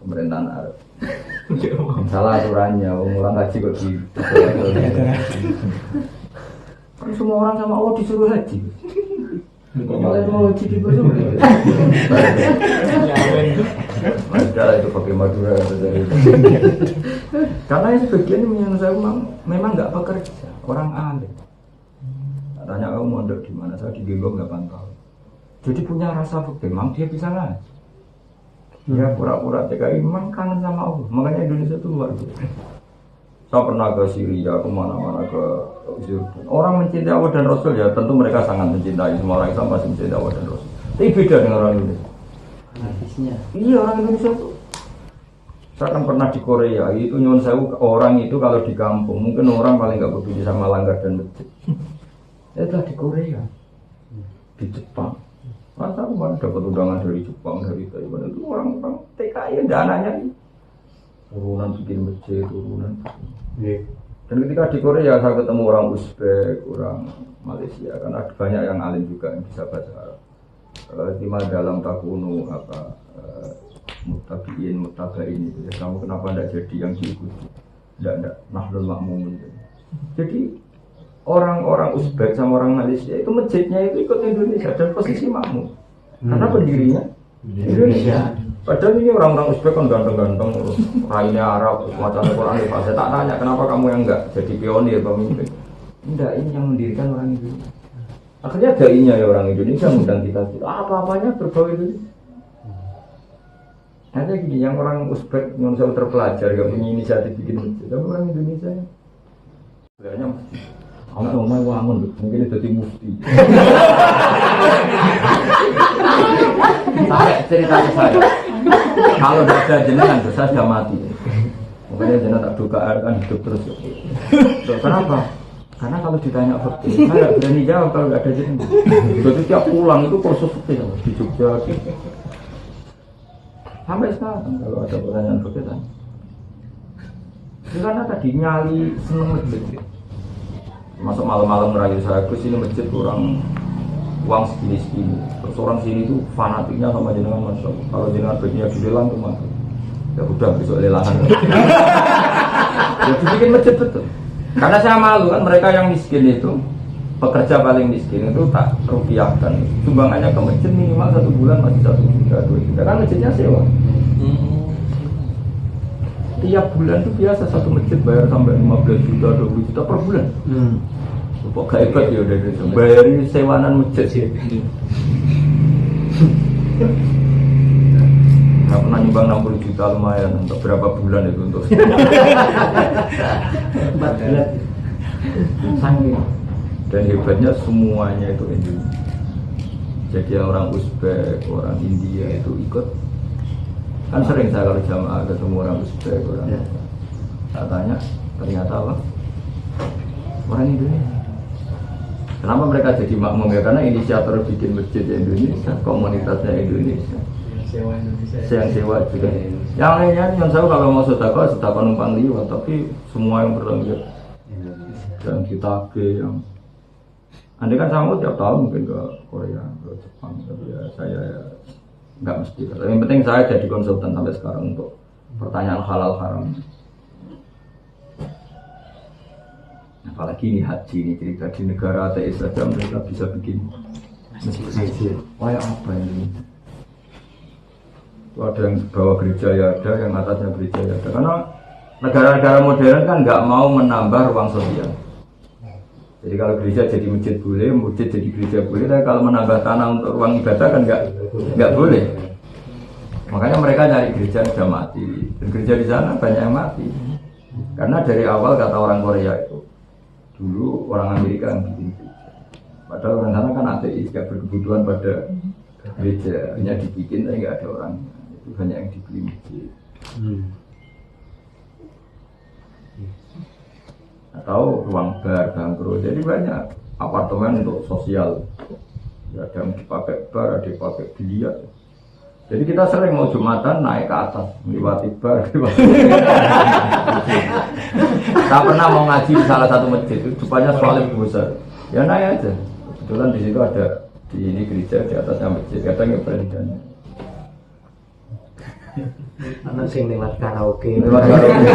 pemerintahan Arab. Salah aturannya, orang haji kok di. Kan semua orang sama Allah disuruh haji. Malah mau haji di bersama. Padahal itu pakai Madura dari. Karena sebagian yang saya memang nggak bekerja, orang alim. Tanya kamu mondok di mana? Saya di Gembong 8 tahun. Jadi punya rasa fakir, memang dia bisa ngaji. Ya pura-pura TKI memang kangen sama Allah. Makanya Indonesia itu luar biasa. Saya pernah ke Syria, kemana-mana ke Jordan. Orang mencintai Allah dan Rasul ya tentu mereka sangat mencintai. Semua orang Islam pasti mencintai Allah dan Rasul. Tapi beda dengan orang Indonesia. Hadisnya. Iya orang Indonesia itu. Saya kan pernah di Korea. Itu nyuwun sewu orang itu kalau di kampung mungkin orang paling nggak peduli sama langgar dan masjid. Itu di Korea, di Jepang. Masa kemarin dapat undangan dari Jepang, dari Taiwan itu orang-orang TKI dan anaknya turunan bikin masjid, turunan. Dan ketika di Korea saya ketemu orang Uzbek, orang Malaysia, karena banyak yang alim juga yang bisa bahasa Arab. Cuma dalam takunu mutabain itu ya kamu kenapa tidak jadi yang diikuti? Tidak, nahdul makmumun. Jadi orang-orang Uzbek sama orang Malaysia itu masjidnya itu ikut Indonesia dan posisi makmum. Karena pendirinya Indonesia. Padahal ini orang-orang Uzbek kan ganteng-ganteng, raihnya Arab, wacana Quran. Saya tak tanya kenapa kamu yang enggak jadi pionir pemimpin. Enggak, ini yang mendirikan orang Indonesia. Akhirnya dainya ya orang Indonesia ngundang kita. Apa-apanya berbau Indonesia. Ada gini, yang orang Uzbek yang saya terpelajar, gak punya inisiatif bikin masjid. Tapi orang Indonesia sebenarnya masjid. Anak rumah wangun, mungkin itu jadi mufti. Saya cerita ke saya, kalau tidak ada jenengan, saya sudah mati. Makanya jenengan tak duga kan hidup terus. So, kenapa? Karena kalau ditanya fakir, saya tidak berani jawab kalau tidak ada jenengan. Jadi tiap pulang itu kursus fakir di Jogja. Sampai sekarang kalau ada pertanyaan fakir tanya. Karena tadi nyali seneng masjid. Masuk malam-malam merayu saya, ke sini masjid kurang uang segini-segini. Terus orang sini tuh fanatiknya sama jenengan masuk. Kalau jenengan bajunya dilelang tuh masuk. Ya udah besok lelangan. Jadi bikin masjid betul. Karena saya malu kan mereka yang miskin itu, pekerja paling miskin itu tak rupiahkan. Sumbangannya ke masjid minimal 1 bulan masih 1 juta, 2 juta. Kan masjidnya sewa. Tiap bulan itu biasa satu masjid bayar sampai 15 juta, 20 juta per bulan. Kok gak hebat ya udah gitu. Bayari sewanan masjid sih. Nggak pernah nyumbang 60 juta lumayan untuk berapa bulan itu untuk 4 bulan. Sanggih. Dan hebatnya semuanya itu Indonesia. Jadi orang Uzbek, orang India itu ikut. Kan sering saya kalau jamaah ketemu orang Uzbek, orang saya tanya, ternyata apa? Orang Indonesia. Kenapa mereka jadi makmum ya? Karena inisiator bikin masjid di Indonesia, komunitasnya Indonesia. Yang sewa juga. Yang lainnya yang saya kalau mau sedekah numpang liwat, tapi semua yang bertanggung jawab. Dan kita yang andai kan saya mau tiap tahun mungkin ke Korea, ke Jepang, tapi ya saya nggak mesti. Yang penting saya jadi konsultan sampai sekarang untuk pertanyaan halal haram. Apalagi ini haji ini cerita di negara ateis saja mereka bisa bikin masjid. Wah apa ini? Itu ada yang bawah gereja ya ada, yang atasnya gereja ya ada. Karena negara-negara modern kan nggak mau menambah ruang sosial. Jadi kalau gereja jadi masjid boleh, masjid jadi gereja boleh. Tapi kalau menambah tanah untuk ruang ibadah kan nggak boleh. Makanya mereka nyari gereja yang sudah mati. Dan gereja di sana banyak yang mati. Karena dari awal kata orang Korea itu, dulu orang Amerika yang bikin gereja. Padahal orang sana kan ateis, gak berkebutuhan pada gereja, hanya dibikin tapi nggak ada orang. Itu banyak yang dibeli masjid. Atau ruang bar, bangkrut. Jadi banyak apartemen untuk sosial. Ya, ada yang dipakai bar, ada yang dipakai biliar. Jadi kita sering mau Jumatan naik ke atas, melewati bar. Saya pernah mau ngaji di salah satu masjid itu, depannya soalnya besar. Ya naik aja. Kebetulan di situ ada di ini gereja, di atasnya masjid. Kadang ya berandaannya. Anak sing lewat karaoke. Lewat karaoke.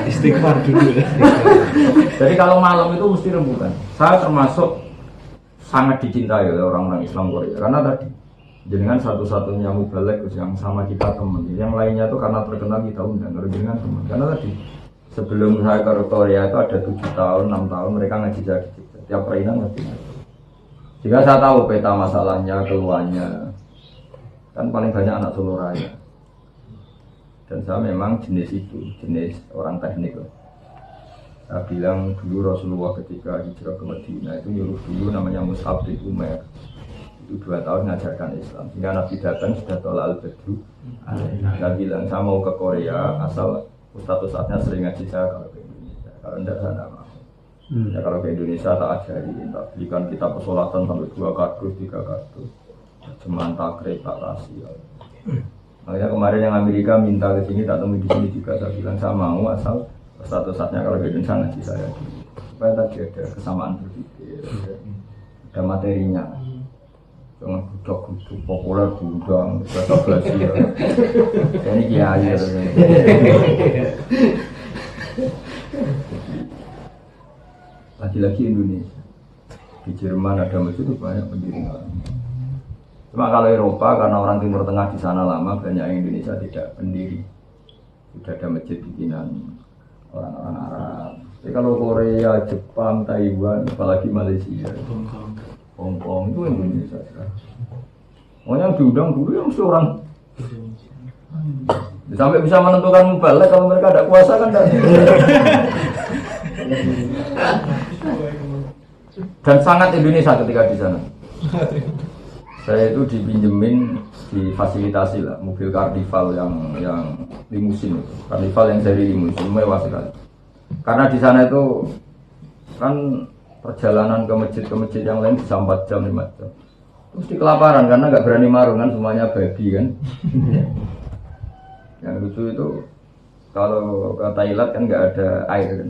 Istighfar dulu. Jadi kalau malam itu mesti rembukan. Saya termasuk sangat dicintai oleh orang-orang Islam Korea karena tadi jenengan satu-satunya mubalek yang sama kita teman. Yang lainnya itu karena terkenal kita undang, kalau jenengan teman. Karena tadi sebelum saya ke Korea itu ada 7 tahun, 6 tahun mereka ngaji jadi tiap perainan mesti ngaji. Jika saya tahu peta masalahnya, keluarnya, kan paling banyak anak Solo Raya. Dan saya memang jenis itu, jenis orang teknik loh. Saya bilang dulu Rasulullah ketika hijrah ke Madinah itu nyuruh dulu namanya Mus'ab bin Umair. Itu 2 tahun mengajarkan Islam. Sehingga Nabi datang sudah tolak al-Badru. Saya bilang saya mau ke Korea asal ustadz-ustadznya sering ngaji saya kalau ke Indonesia. Kalau enggak saya enggak mau. Ya kalau ke Indonesia tak ajarin, tak belikan kitab pesolatan sampai 2 kardus, 3 kardus. Cuman takrib, tak rahasia. Makanya kemarin yang Amerika minta ke sini, tak temui di sini juga. Saya bilang saya mau asal statusnya kalau ke Indonesia ngaji saya supaya tadi ada kesamaan berpikir, ada materinya. Jangan budak-budak populer diundang bahasa basi ya. Ini kiai ya. Lagi-lagi Indonesia. Di Jerman ada masjid itu banyak pendirian. Cuma kalau Eropa karena orang Timur Tengah di sana lama, banyak yang Indonesia tidak pendiri. Tidak ada masjid bikinan orang-orang Arab. Tapi kalau Korea, Jepang, Taiwan, apalagi Malaysia, Hong Kong itu Indonesia. Oh yang diundang dulu yang seorang sampai bisa menentukan mubalek kalau mereka ada kuasa kan tidak. Dan sangat Indonesia ketika di sana. Saya itu dipinjemin, difasilitasi lah mobil karnival yang limusin itu. Karnival yang seri limusin mewah sekali. Karena di sana itu kan perjalanan ke masjid yang lain bisa 4 jam 5 jam. Terus di kelaparan karena nggak berani marung kan semuanya babi kan. Yang lucu itu kalau ke Thailand kan nggak ada air kan.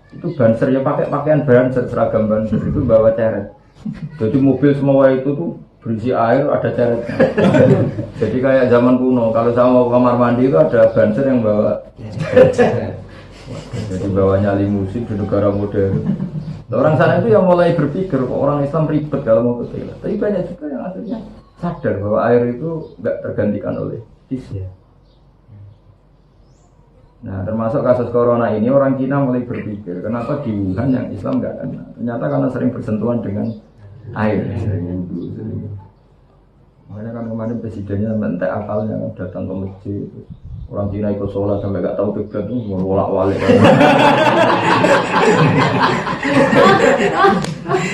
Itu banser ya pakai pakaian banser seragam banser itu bawa ceret. Jadi mobil semua itu tuh berisi air ada ceretnya. Jadi kayak zaman kuno kalau saya mau ke kamar mandi itu ada banser yang bawa ceret. Jadi bawanya limusin di negara modern. Orang sana itu yang mulai berpikir kok orang Islam ribet kalau mau ke Thailand. Tapi banyak juga yang akhirnya sadar bahwa air itu nggak tergantikan oleh tisu. Nah termasuk kasus corona ini orang Cina mulai berpikir kenapa di Wuhan yang Islam nggak kena. Ternyata karena sering bersentuhan dengan air. Makanya kan kemarin presidennya mentek akalnya datang ke masjid. Orang Cina ikut sholat sampai nggak tahu kiblat itu bolak-balik.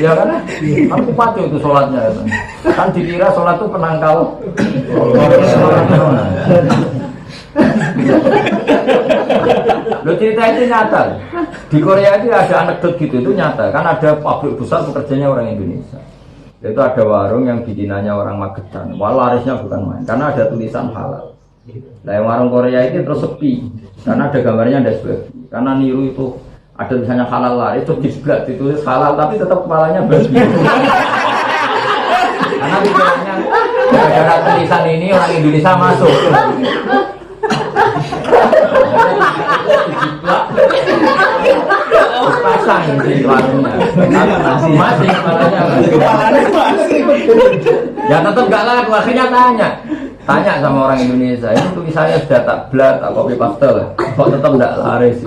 Ya kan? Aku pacu itu sholatnya. Kan dikira sholat itu penangkal. Lo cerita itu nyata. Di Korea itu ada anekdot gitu itu nyata. Kan ada pabrik besar pekerjanya orang Indonesia. Itu ada warung yang bikinannya orang Magetan. Larisnya bukan main karena ada tulisan halal. Nah yang warung Korea itu terus sepi karena ada gambarnya ada babi. Karena niru itu ada tulisannya halal lah. Itu disebelah ditulis halal tapi tetap kepalanya babi. Karena tulisannya gara-gara tulisan ini orang Indonesia masuk. Pasang di warungnya. Masih kepalanya masih. Ya tetap gak laku. Akhirnya tanya sama orang Indonesia, ini tulisannya sudah tak blat, tak copy paste lah, kok tetap tidak laris.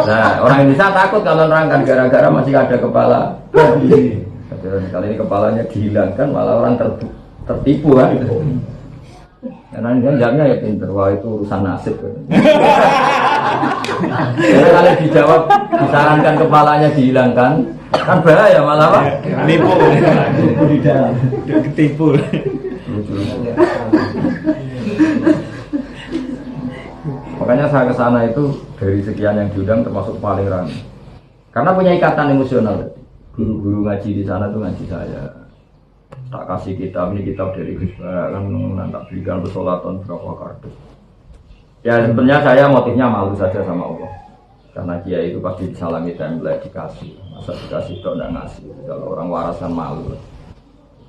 Nah orang Indonesia takut kalau nerangkan gara-gara masih ada kepala. Kali ini kepalanya dihilangkan malah orang tertipu kan. Karena dia jawabnya ya pinter, wah itu urusan nasib. Karena kalau dijawab disarankan kepalanya dihilangkan, kan bahaya malah pak. Nipu, ketipu. Makanya saya ke sana itu dari sekian yang diundang termasuk paling ramai. Karena punya ikatan emosional. Guru-guru ngaji di sana tuh ngaji saya. Tak kasih kitab, ini kitab dari Ghosba kan tak berikan bersolatan berapa kardus. Ya sebenarnya saya motifnya malu saja sama Allah. Karena dia itu pasti disalami template dikasih. Masa dikasih kok enggak ngasih. Kalau orang waras kan malu.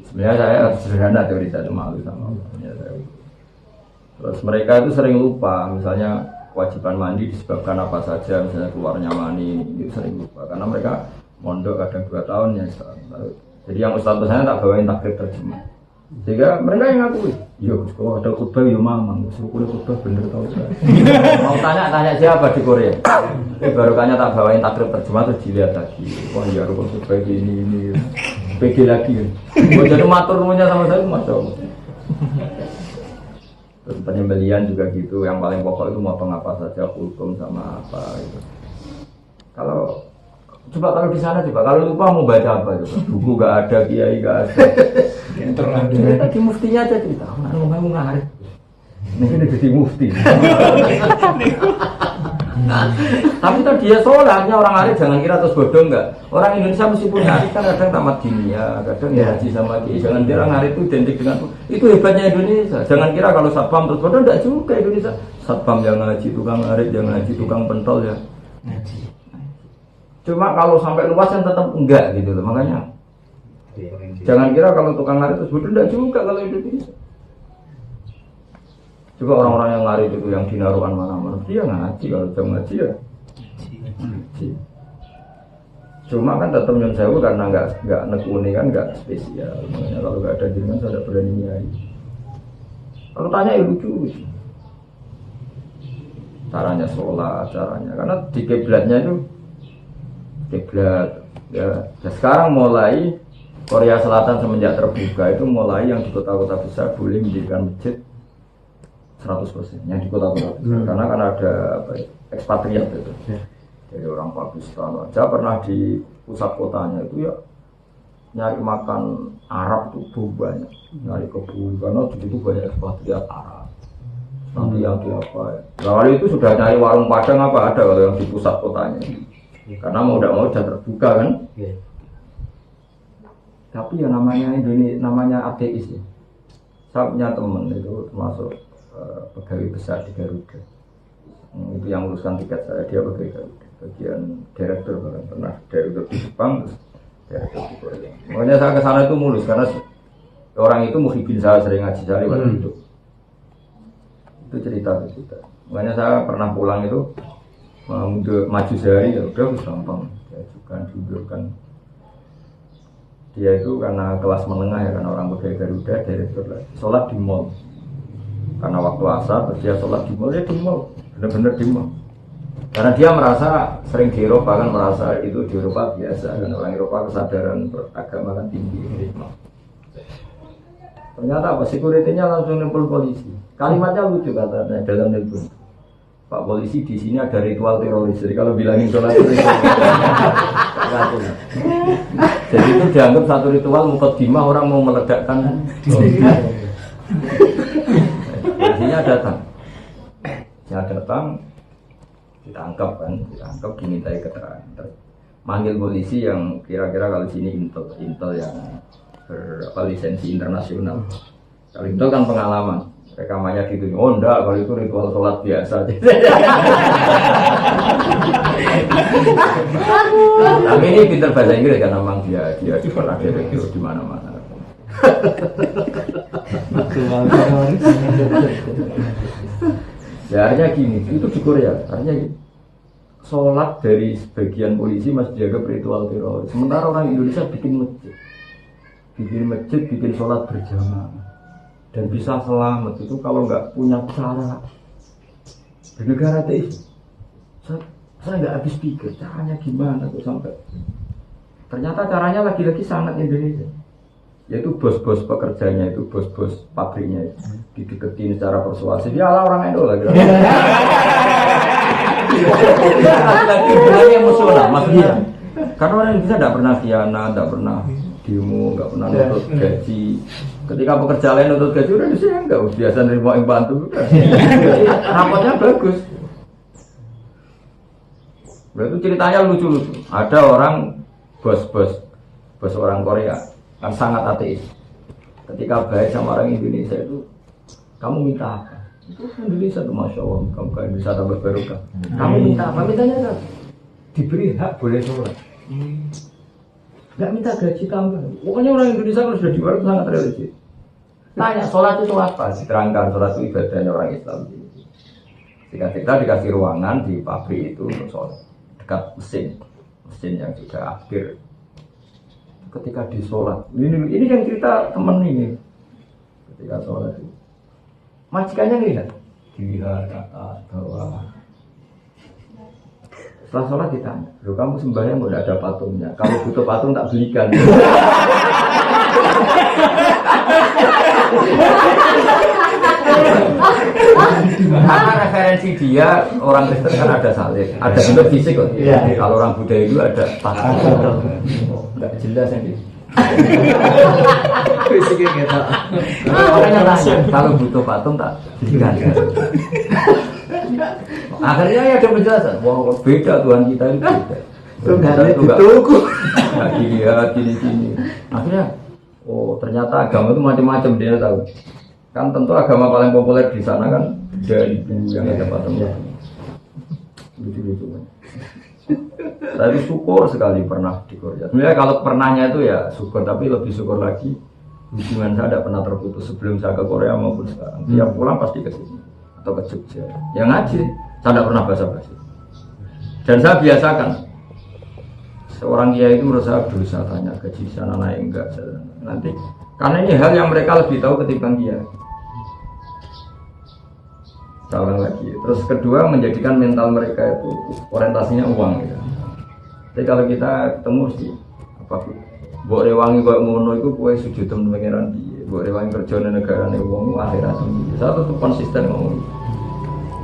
Sebenarnya saya sederhana teori saya itu malu sama Allah. Terus mereka itu sering lupa, misalnya kewajiban mandi disebabkan apa saja, misalnya keluarnya mani, itu sering lupa. Karena mereka mondok kadang 2 tahun ya. Jadi yang ustadz saya tak bawain takrib terjemah. Sehingga mereka yang ngakui, yo kalau ada khutbah yo mamang, suruh khutbah bener tau saya. Mau tanya siapa di Korea? Barokahnya tak bawain takrib terjemah terus dilihat lagi. Wah ya rukun khutbah ini PG lagi kan. Jadi matur nuwunnya sama saya masya Allah. Terus penyembelian juga gitu, yang paling pokok itu motong apa saja, kultum sama apa itu. Kalau di sana coba, kalau lupa mau baca apa coba? Buku gak ada, kiai gak ada. Tadi muftinya aja cerita, kamu ngarit. Ini udah jadi mufti. Tapi itu dia sholatnya orang arit jangan kira terus bodoh enggak. Orang Indonesia meskipun arit kan kadang tamat dunia, kadang haji sama kiai. Jangan kira arit itu identik dengan itu hebatnya Indonesia. Jangan kira kalau satpam terus bodoh enggak juga Indonesia. Satpam yang ngaji, tukang arit yang ngaji, tukang pentol ya ngaji. Cuma kalau sampai luas kan tetap enggak gitu loh. Makanya Jangan kira kalau tukang lari terus bodoh, tidak juga kalau hidup ini. Juga orang-orang yang lari itu yang dinaruhan mana-mana, dia ngaji, kalau jam ngaji ya ngaji. Cuma kan tetap nyun sewu karena nggak nekuni kan nggak spesial. Makanya kalau nggak ada jenengan saya tidak berani nyai. Kalau tanya ya lucu. Caranya sholat, caranya karena di kiblatnya itu kiblat ya. Dan sekarang mulai Korea Selatan semenjak terbuka itu mulai yang di kota-kota besar boleh mendirikan masjid 100% yang di kota-kota besar karena kan ada ekspatriat itu dari orang Pakistan aja pernah di pusat kotanya itu ya nyari makan Arab itu banyak nyari kebun karena di situ banyak ekspatriat Arab nanti yang di apa ya lalu itu sudah nyari warung Padang apa ada kalau yang di pusat kotanya karena mau tidak mau sudah terbuka kan tapi ya namanya Indonesia namanya ateis ya saya punya teman itu termasuk pegawai besar di Garuda itu yang uruskan tiket saya dia pegawai Garuda bagian direktur bahkan pernah direktur di Jepang terus direktur di Korea makanya saya ke sana itu mulus karena orang itu muhibin saya sering ngaji saya waktu itu cerita makanya saya pernah pulang itu maju sehari ya udah gampang diajukan dia itu karena kelas menengah ya karena orang pegawai Garuda direktur lagi sholat di mall karena waktu asar terus dia sholat di mall ya di mall benar-benar di mall karena dia merasa sering di Eropa kan merasa itu di Eropa biasa kan orang Eropa kesadaran beragama kan tinggi ternyata apa security-nya langsung nempel polisi kalimatnya lucu katanya dalam nelpon Pak polisi di sini ada ritual teroris jadi kalau bilangin sholat itu jadi itu dianggap satu ritual mukaddimah orang mau meledakkan polisinya datang ditangkap dimintai keterangan terus manggil polisi yang kira-kira kalau sini intel yang lisensi internasional kalau itu kan pengalaman rekamannya gitu oh enggak kalau itu ritual sholat biasa tapi ini pintar bahasa Inggris kan memang dia pernah direktur di mana-mana ya artinya gini itu di Korea artinya gini sholat dari sebagian polisi masih dianggap ritual teroris sementara orang Indonesia bikin masjid bikin sholat berjamaah dan bisa selamat itu kalau nggak punya cara di negara ateis saya nggak habis pikir caranya gimana tuh sampai ternyata caranya lagi-lagi sangat Indonesia yaitu bos-bos pekerjanya itu bos-bos pabriknya itu dideketin secara persuasif ya ala orang Indo lagi lagi bilangnya emosional maksudnya karena orang Indonesia tidak pernah khianat tidak pernah demo nggak pernah nuntut gaji ketika pekerja lain nuntut gaji udah disini enggak biasa nerima yang bantu rapotnya bagus berarti ceritanya lucu-lucu ada orang bos orang Korea kan sangat ateis ketika baik sama orang Indonesia itu kamu minta apa itu Indonesia tuh Masya Allah kamu ke Indonesia tambah barokah kamu minta apa mintanya kan diberi hak boleh sholat nggak minta gaji tambah pokoknya orang Indonesia kalau sudah diwaris sangat religius tanya sholat itu apa diterangkan sholat itu ibadahnya orang Islam sehingga kita dikasih ruangan di pabrik itu untuk sholat dekat mesin yang sudah akhir ketika di sholat ini yang cerita temen ini ketika sholat itu majikannya lihat atas bawah setelah sholat ditanya loh kamu sembahyang nggak ada patungnya kalau butuh patung tak belikan karena referensi dia orang Kristen kan ada salib ada bentuk fisik kok kalau orang Buddha itu ada patung nggak jelas yang gitu fisiknya kita makanya tanya kalau butuh patung tak belikan akhirnya ya ada penjelasan wah beda Tuhan kita itu beda Tunggalnya dituku nggak dilihat gini akhirnya oh ternyata agama itu macam-macam dia tahu kan tentu agama paling populer di sana kan dari yang ada patung lucu-lucu Saya itu syukur sekali pernah di Korea. Sebenarnya kalau pernahnya itu ya syukur, tapi lebih syukur lagi hubungan saya tidak pernah terputus sebelum saya ke Korea maupun sekarang. Tiap pulang pasti ke sini atau ke Jogja. Yang ngaji, saya tidak pernah basa-basi. Dan saya biasakan. Seorang kiai itu menurut saya berusaha tanya gaji di sana naik enggak. Nanti karena ini hal yang mereka lebih tahu ketimbang kiai. Salah lagi. Terus kedua menjadikan mental mereka itu orientasinya uang ya. Jadi kalau kita ketemu sih apa mbok rewangi koyo ngono iku kowe sujud temen pangeran piye? Mbok rewangi kerja ning negarane wong akhirat piye? Saya tetap konsisten ngomong.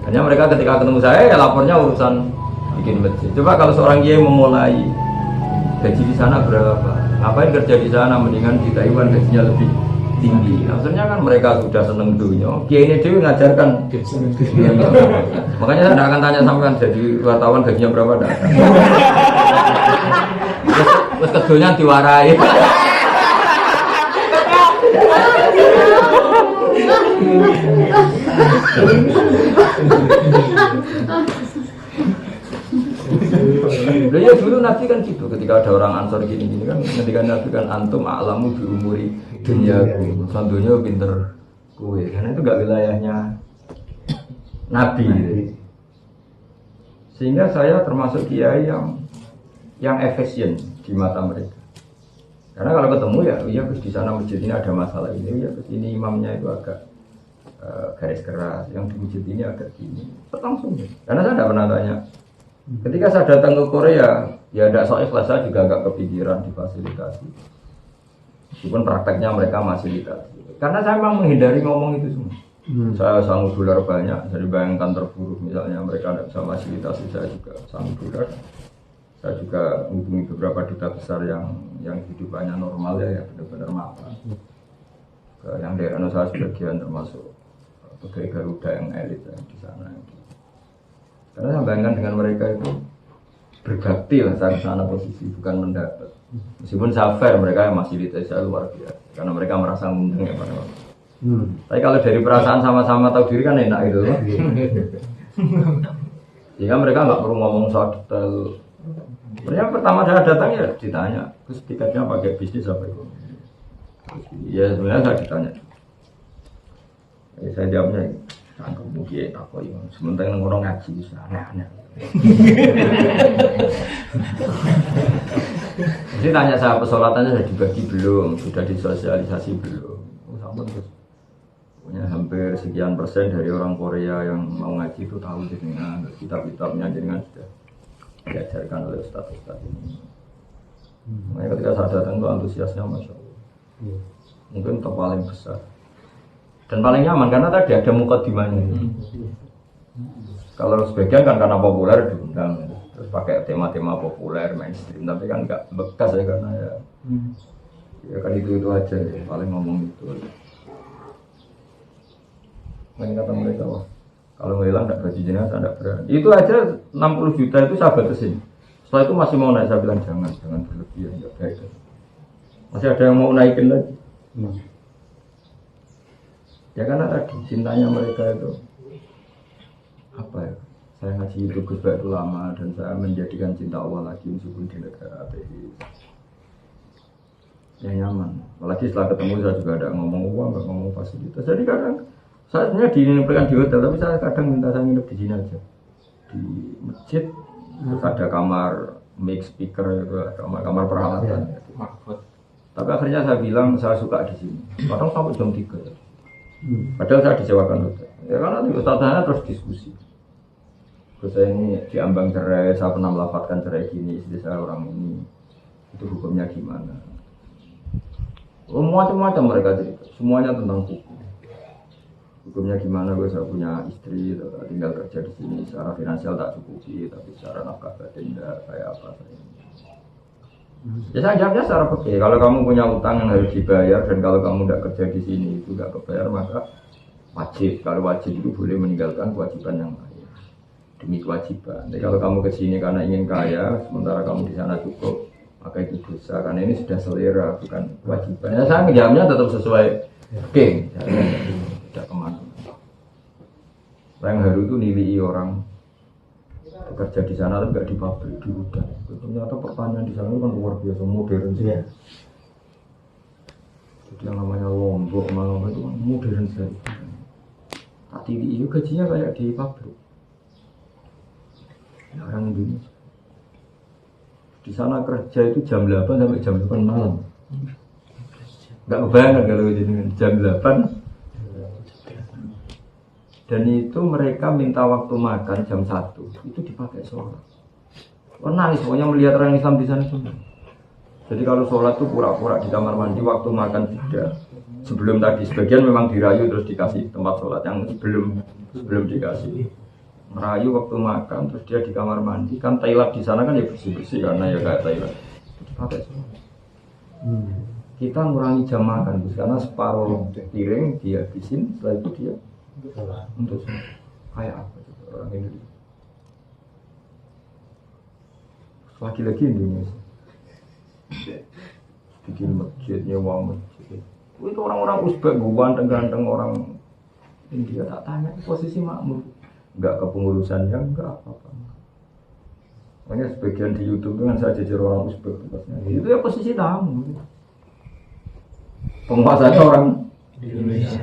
Hanya mereka ketika ketemu saya ya lapornya urusan bikin masjid. Coba kalau seorang kiai memulai gaji di sana berapa? Ngapain kerja di sana? Mendingan di Taiwan gajinya lebih tinggi. Akhirnya kan mereka sudah seneng dunia. Kiai ini dewi ngajarkan. Makanya saya tidak akan tanya sampean jadi wartawan gajinya berapa dah. Terus keduanya diwarai. Loh ya dulu Nabi kan gitu ketika ada orang Ansor gini-gini kan ketika Nabi kan antum a'lamu bi umuri dunyaku sandunya pinter kue karena itu gak wilayahnya Nabi gitu. Sehingga saya termasuk kiai yang efisien di mata mereka karena kalau ketemu ya iya di sana masjid ini ada masalah ini ya ini imamnya itu agak garis keras yang di masjid ini agak gini langsung ya. Karena saya tidak pernah tanya. Ketika saya datang ke Korea, ya tidak sok ikhlas, saya juga agak kepikiran difasilitasi. Meskipun prakteknya mereka fasilitasi. Karena saya memang menghindari ngomong itu semua. Saya sanggup dolar banyak, jadi bayangkan terburuk misalnya mereka tidak bisa fasilitasi, saya juga sanggup dolar. Saya juga menghubungi beberapa duta besar yang hidupannya normal ya benar-benar mapan. Yang daerah saya sebagian termasuk pegawai Garuda yang elit ya, di sana. Karena saya bayangkan dengan mereka itu berbakti lah saya sana posisi bukan mendapat. Meskipun saya fair mereka yang masih di saya luar biasa karena mereka merasa untung ya pada waktu. Tapi kalau dari perasaan sama-sama tahu diri kan enak itu. Jika mereka nggak perlu ngomong soal detail. Sebenarnya pertama saya datang ya ditanya, terus tiketnya pakai bisnis apa itu? Ya sebenarnya saya ditanya. Saya jawabnya. Sanggup mungkin tak kau yang sementara orang ngaji bisa aneh-aneh. Jadi tanya saya pesolatannya sudah dibagi belum, sudah disosialisasi belum. Sama terus punya hampir sekian persen dari orang Korea yang mau ngaji itu tahu dengan kitab-kitabnya dengan sudah diajarkan oleh ustaz-ustaz ini. Makanya ketika saya datang itu antusiasnya masya Allah. Mungkin paling besar. Dan paling nyaman karena tadi ada mukadimahnya. Kalau sebagian kan karena populer diundang, terus pakai tema-tema populer mainstream, tapi kan nggak bekas ya karena ya kan itu aja ya, paling ngomong itu. Mungkin kata mereka wah kalau ngilang nggak gaji jenazah nggak berani. Itu aja 60 juta itu saya batasin. Setelah itu masih mau naik saya bilang jangan berlebihan nggak baik. Masih ada yang mau naikin lagi. Ya karena tadi cintanya mereka itu apa ya? Saya ngaji itu Gus itu lama dan saya menjadikan cinta Allah lagi meskipun di negara ateis. Ya nyaman. Apalagi setelah ketemu saya juga ada ngomong uang, nggak ngomong fasilitas. Jadi kadang saya sebenarnya dinempelkan di hotel, tapi saya kadang minta saya nginep di sini aja di masjid. Terus ada kamar mic speaker, kamar peralatan. Tapi akhirnya saya bilang saya suka di sini. Kadang sampai jam 3. Padahal saya disewakan hotel. Ya karena ustadznya terus diskusi. Terus saya ini diambang cerai, saya pernah melafatkan cerai gini, istri saya orang ini. Itu hukumnya gimana? Macam-macam mereka cerita. Semuanya tentang hukum. Hukumnya gimana? Gue saya punya istri, tinggal kerja di sini. Secara finansial tak cukupi, tapi secara nafkah batin enggak kayak apa saya. Ya saya jawabnya secara fikih. Kalau kamu punya utang yang harus dibayar dan kalau kamu tidak kerja di sini itu tidak kebayar maka wajib. Kalau wajib itu boleh meninggalkan kewajiban yang lain demi kewajiban. Jadi kalau kamu ke sini karena ingin kaya sementara kamu di sana cukup maka itu dosa karena ini sudah selera bukan kewajiban. Ya saya menjawabnya tetap sesuai fikih. Tidak kemana. Yang haru itu nilai orang. kerja di sana tapi nggak di pabrik di hutan. Ternyata pertanian di sana kan luar biasa modern sih. Jadi yang namanya Lombok, Malaka itu kan modern sekali. Tapi itu gajinya kayak di pabrik. Ya, orang Indonesia. Di sana kerja itu jam 8 sampai jam 8 malam. Nggak kebayang kalau jam 8. Dan itu mereka minta waktu makan jam 1 itu dipakai sholat. Nangis pokoknya melihat orang Islam di sana semua. Jadi kalau sholat itu pura-pura di kamar mandi, waktu makan tidak. Sebelum tadi sebagian memang dirayu terus dikasih tempat sholat, yang sebelum dikasih. Merayu waktu makan terus dia di kamar mandi. Kan Thailand di sana kan ya bersih-bersih karena ya kayak Thailand. Dipakai sholat. Kita ngurangi jam makan karena separuh piring dia habisin, setelah itu dia untuk kayak apa orang Indonesia. Lagi-lagi Indonesia bikin masjid, nyewa masjid. Itu orang-orang Uzbek ganteng-ganteng orang India, tak tanya posisi makmur, enggak kepengurusannya, enggak apa-apa. Makanya sebagian di YouTube kan saya jajar orang Uzbek itu ya posisi tamu. Penguasanya orang Indonesia.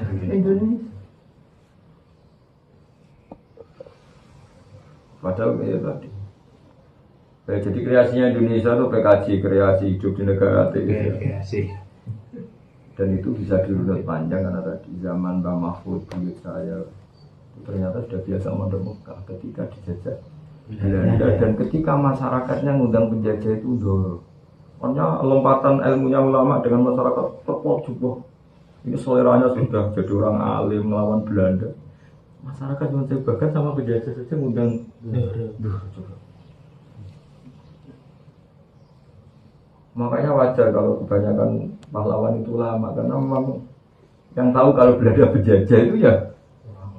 Padahal kayak tadi. Jadi kreasinya Indonesia itu PKJ, kreasi hidup di negara kreasi. Dan itu bisa dirunut panjang karena tadi zaman Mbah Mahfud, buyut saya ternyata sudah biasa mondok Mekah ketika dijajah Belanda dan ketika masyarakatnya ngundang penjajah itu dorong. Makanya lompatan ilmunya ulama dengan masyarakat tepok jubah. Ini seleranya sudah jadi orang alim melawan Belanda. Masyarakat juga bahkan sama penjajah saja ngundang makanya wajar kalau kebanyakan pahlawan itu lama karena memang yang tahu kalau Belanda penjajah itu ya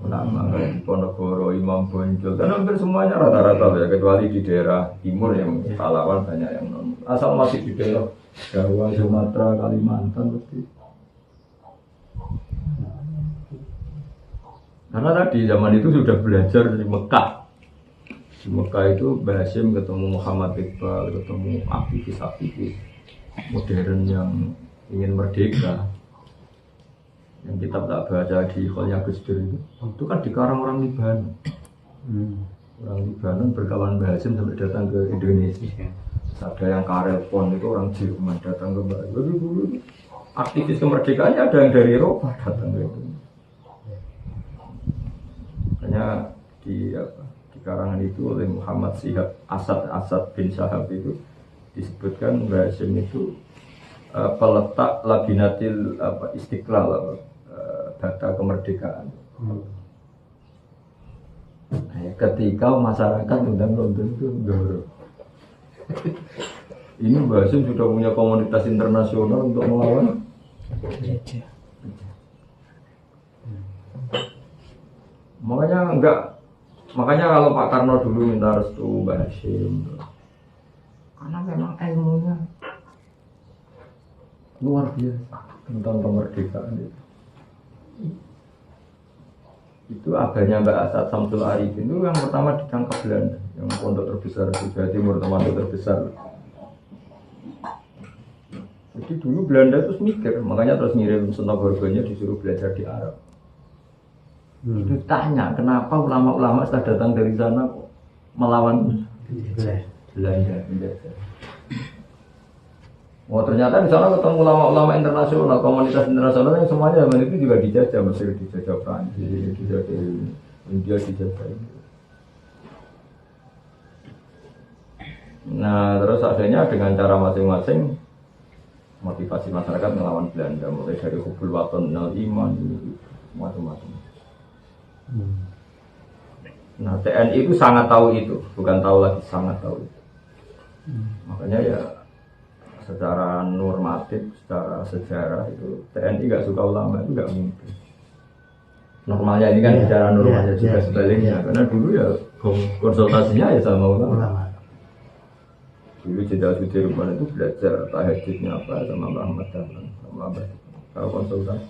lama kayak Ponorogo, Imam Bonjol dan hampir semuanya rata-rata ya kecuali di daerah timur yang pahlawan banyak yang non asal masih di daerah Jawa, Sumatera, Kalimantan pasti. Karena tadi zaman itu sudah belajar di Mekah. Di Mekah itu Mbah Hasyim ketemu Muhammad Iqbal, ketemu aktivis-aktivis modern yang ingin merdeka. Yang kitab tak baca di Kholnya Gus Dur itu kan dikarang orang Libanon. Orang Libanon berkawan Mbah Hasyim sampai datang ke Indonesia. Ada yang Karelpon itu orang Jerman datang ke Mbah Hasyim. Aktivis kemerdekaannya ada yang dari Eropa datang ke Indonesia. Hanya di karangan itu oleh Muhammad Syihab Asad bin Syahab itu disebutkan Mbah Hasyim itu peletak Labinatil Istiqlal data kemerdekaan. Ketika masyarakat undang London itu dorong. Ini Mbah Hasyim sudah punya komunitas internasional untuk melawan penjajah. Makanya kalau Pak Karno dulu minta restu Mbah Hasyim karena memang ilmunya luar biasa tentang kemerdekaan itu abahnya Mbak Asad Samsul Arifin itu yang pertama ditangkap Belanda yang pondok terbesar di Jawa Timur termasuk terbesar. Jadi dulu Belanda terus mikir makanya terus ngirim Senogorgonya disuruh belajar di Arab. Itu tanya kenapa ulama-ulama setelah datang dari sana melawan Belanda. Oh ternyata di sana ketemu ulama-ulama internasional, komunitas internasional yang semuanya zaman itu juga dijajah, Mesir dijajah, Prancis dijajah, India dijajah. Nah terus akhirnya dengan cara masing-masing motivasi masyarakat melawan Belanda, mulai dari hubul waton, nal iman, macam-macam. Nah TNI itu sangat tahu itu, bukan tahu lagi, sangat tahu itu. Makanya ya secara normatif, secara sejarah itu TNI nggak suka ulama itu nggak mungkin. Normalnya ini kan secara normalnya juga sebaliknya, karena dulu ya konsultasinya ya sama ulama. Dulu Jenderal Sudirman itu belajar tahajudnya apa sama Mbah Ahmad Dahlan, sama Mbah kalau konsultasi.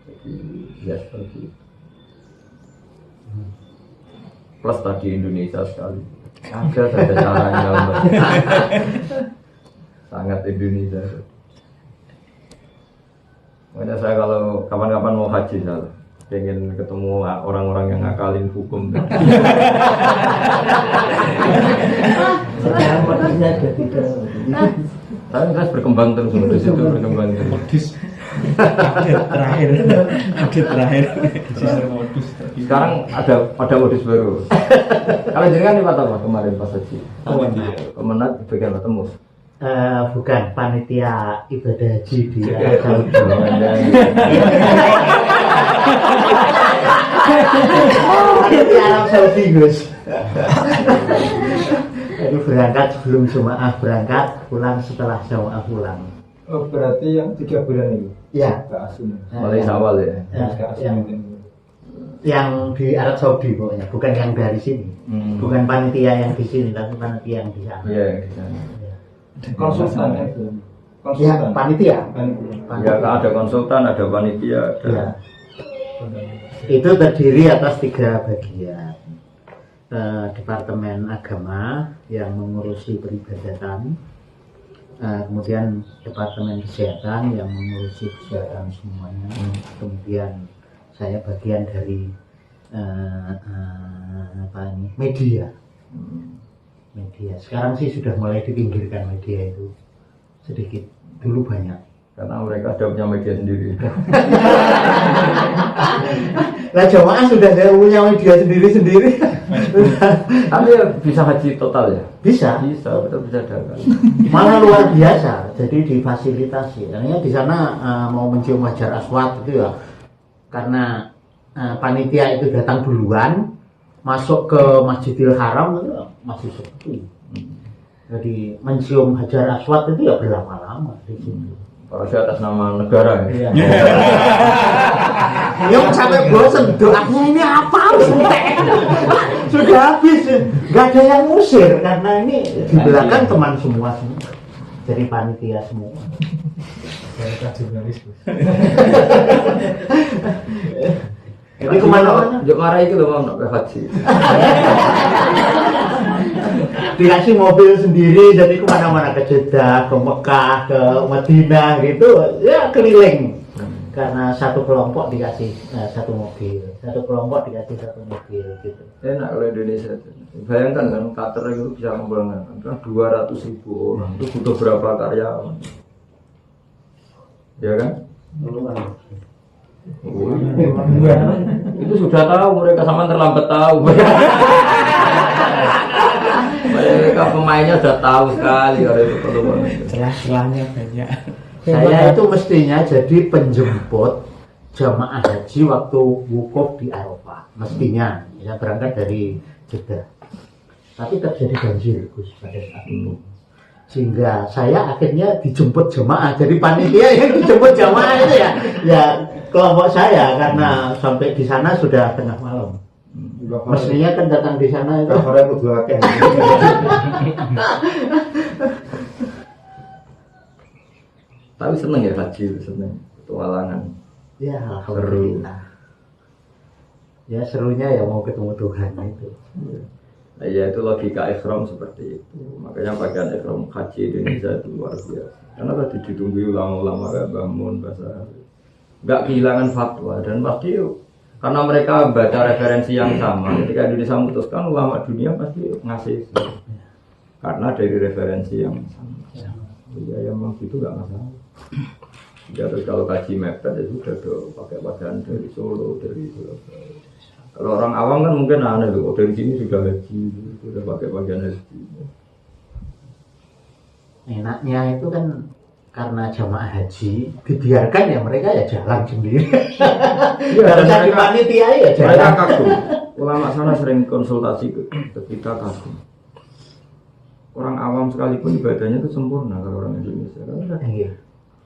Jadi ya seperti itu. Plus tadi Indonesia sekali. Ada saja caranya Mbak. Sangat Indonesia. Makanya saya kalau kapan-kapan mau haji saya pengen ketemu orang-orang yang ngakalin hukum. Sekarang modusnya ada tiga. Saya berkembang terus, modus itu berkembang terus. Modus. Update terakhir. Sistem modus. Sekarang ada modus baru. Kalau jenengan lewat apa kemarin pas haji? Pemenang bagian apa tembus? Bukan panitia ibadah haji di Arab Saudi. Panitia Arab Saudi Gus. Jadi berangkat sebelum jemaah berangkat, pulang setelah jemaah pulang. Oh berarti yang 3 bulan itu? Ya. Ke Asun. Mulai awal ya. Ke Asun itu. Yang di Arab Saudi pokoknya, bukan yang dari sini. Bukan panitia yang di sini, tapi panitia yang di sana. Iya, di sana. Konsultan itu. Ya, panitia. Ya, ada konsultan, ada panitia, ada. Ya. Itu terdiri atas 3 bagian. Departemen Agama yang mengurusi peribadatan, kemudian Departemen Kesehatan yang mengurusi kesehatan semuanya, kemudian saya bagian dari media. Sekarang sih sudah mulai dipinggirkan media itu sedikit, dulu banyak. Karena mereka sudah punya media sendiri. Lah jamaah sudah punya media sendiri-sendiri. Tapi ya bisa haji total ya? Bisa. Bisa, betul bisa dagang. Malah luar biasa. Jadi difasilitasi. Artinya di sana mau mencium Hajar Aswad itu ya, karena panitia itu datang duluan, masuk ke Masjidil Haram itu masih sepi. Jadi mencium Hajar Aswad itu ya berlama-lama di situ. Kalau saya atas nama negara ya. Yang sampai bosan doanya ini apa? Sudah habis, nggak ada yang ngusir karena ini di belakang teman semua, jadi panitia semua. Saya jurnalis. Jadi kemana-mana Jok marah itu loh mau ke haji. dikasih mobil sendiri, jadi kemana-mana, ke Jeddah, ke Mekah, ke Madinah gitu, ya keliling. Karena satu kelompok dikasih satu mobil, satu kelompok dikasih satu mobil gitu. Enak kalau Indonesia. Bayangkan kan Qatar itu bisa mengumpulkan kan 200.000 orang. Itu butuh berapa karyawan? Ya kan? Itu sudah tahu, mereka sama terlambat tahu. Mereka pemainnya sudah tahu sekali kalau itu perlu banget. Celah-celahnya banyak. Saya itu mestinya jadi penjemput jamaah haji waktu wukuf di Arafah. Mestinya, saya berangkat dari Jeddah. Tapi terjadi banjir Gus pada saat itu. Sehingga saya akhirnya dijemput jamaah. Jadi panitia yang dijemput jamaah itu ya kelompok saya, karena sampai di sana sudah tengah malam. Mestinya kan datang di sana itu. Orang kudu akeh. Tapi seneng ya haji, seneng petualangan. Ya alhamdulillah. Ya serunya ya mau ketemu Tuhan itu. Nah, ya itu logika ihram seperti itu. Makanya bagian ihram haji Indonesia itu luar biasa. Karena tadi ditunggu ulama-ulama kayak bangun bahasa, nggak kehilangan fatwa dan pasti karena mereka baca referensi yang sama. Ketika Indonesia memutuskan, ulama dunia pasti ngasih karena dari referensi yang sama. Ya memang itu nggak masalah. Ya terus kalau kaji mepet ya sudah dong pakai pakaian dari Solo, dari Surabaya. Kalau orang awam kan mungkin aneh loh, dari sini sudah haji, sudah pakai pakaian haji. Enaknya itu kan karena jamaah haji dibiarkan ya mereka ya jalan sendiri. Harusnya di panitia ya jalan. Mereka kagum. Ulama sana sering konsultasi ke kita kagum. Orang awam sekalipun ibadahnya itu sempurna kalau orang Indonesia. Iya.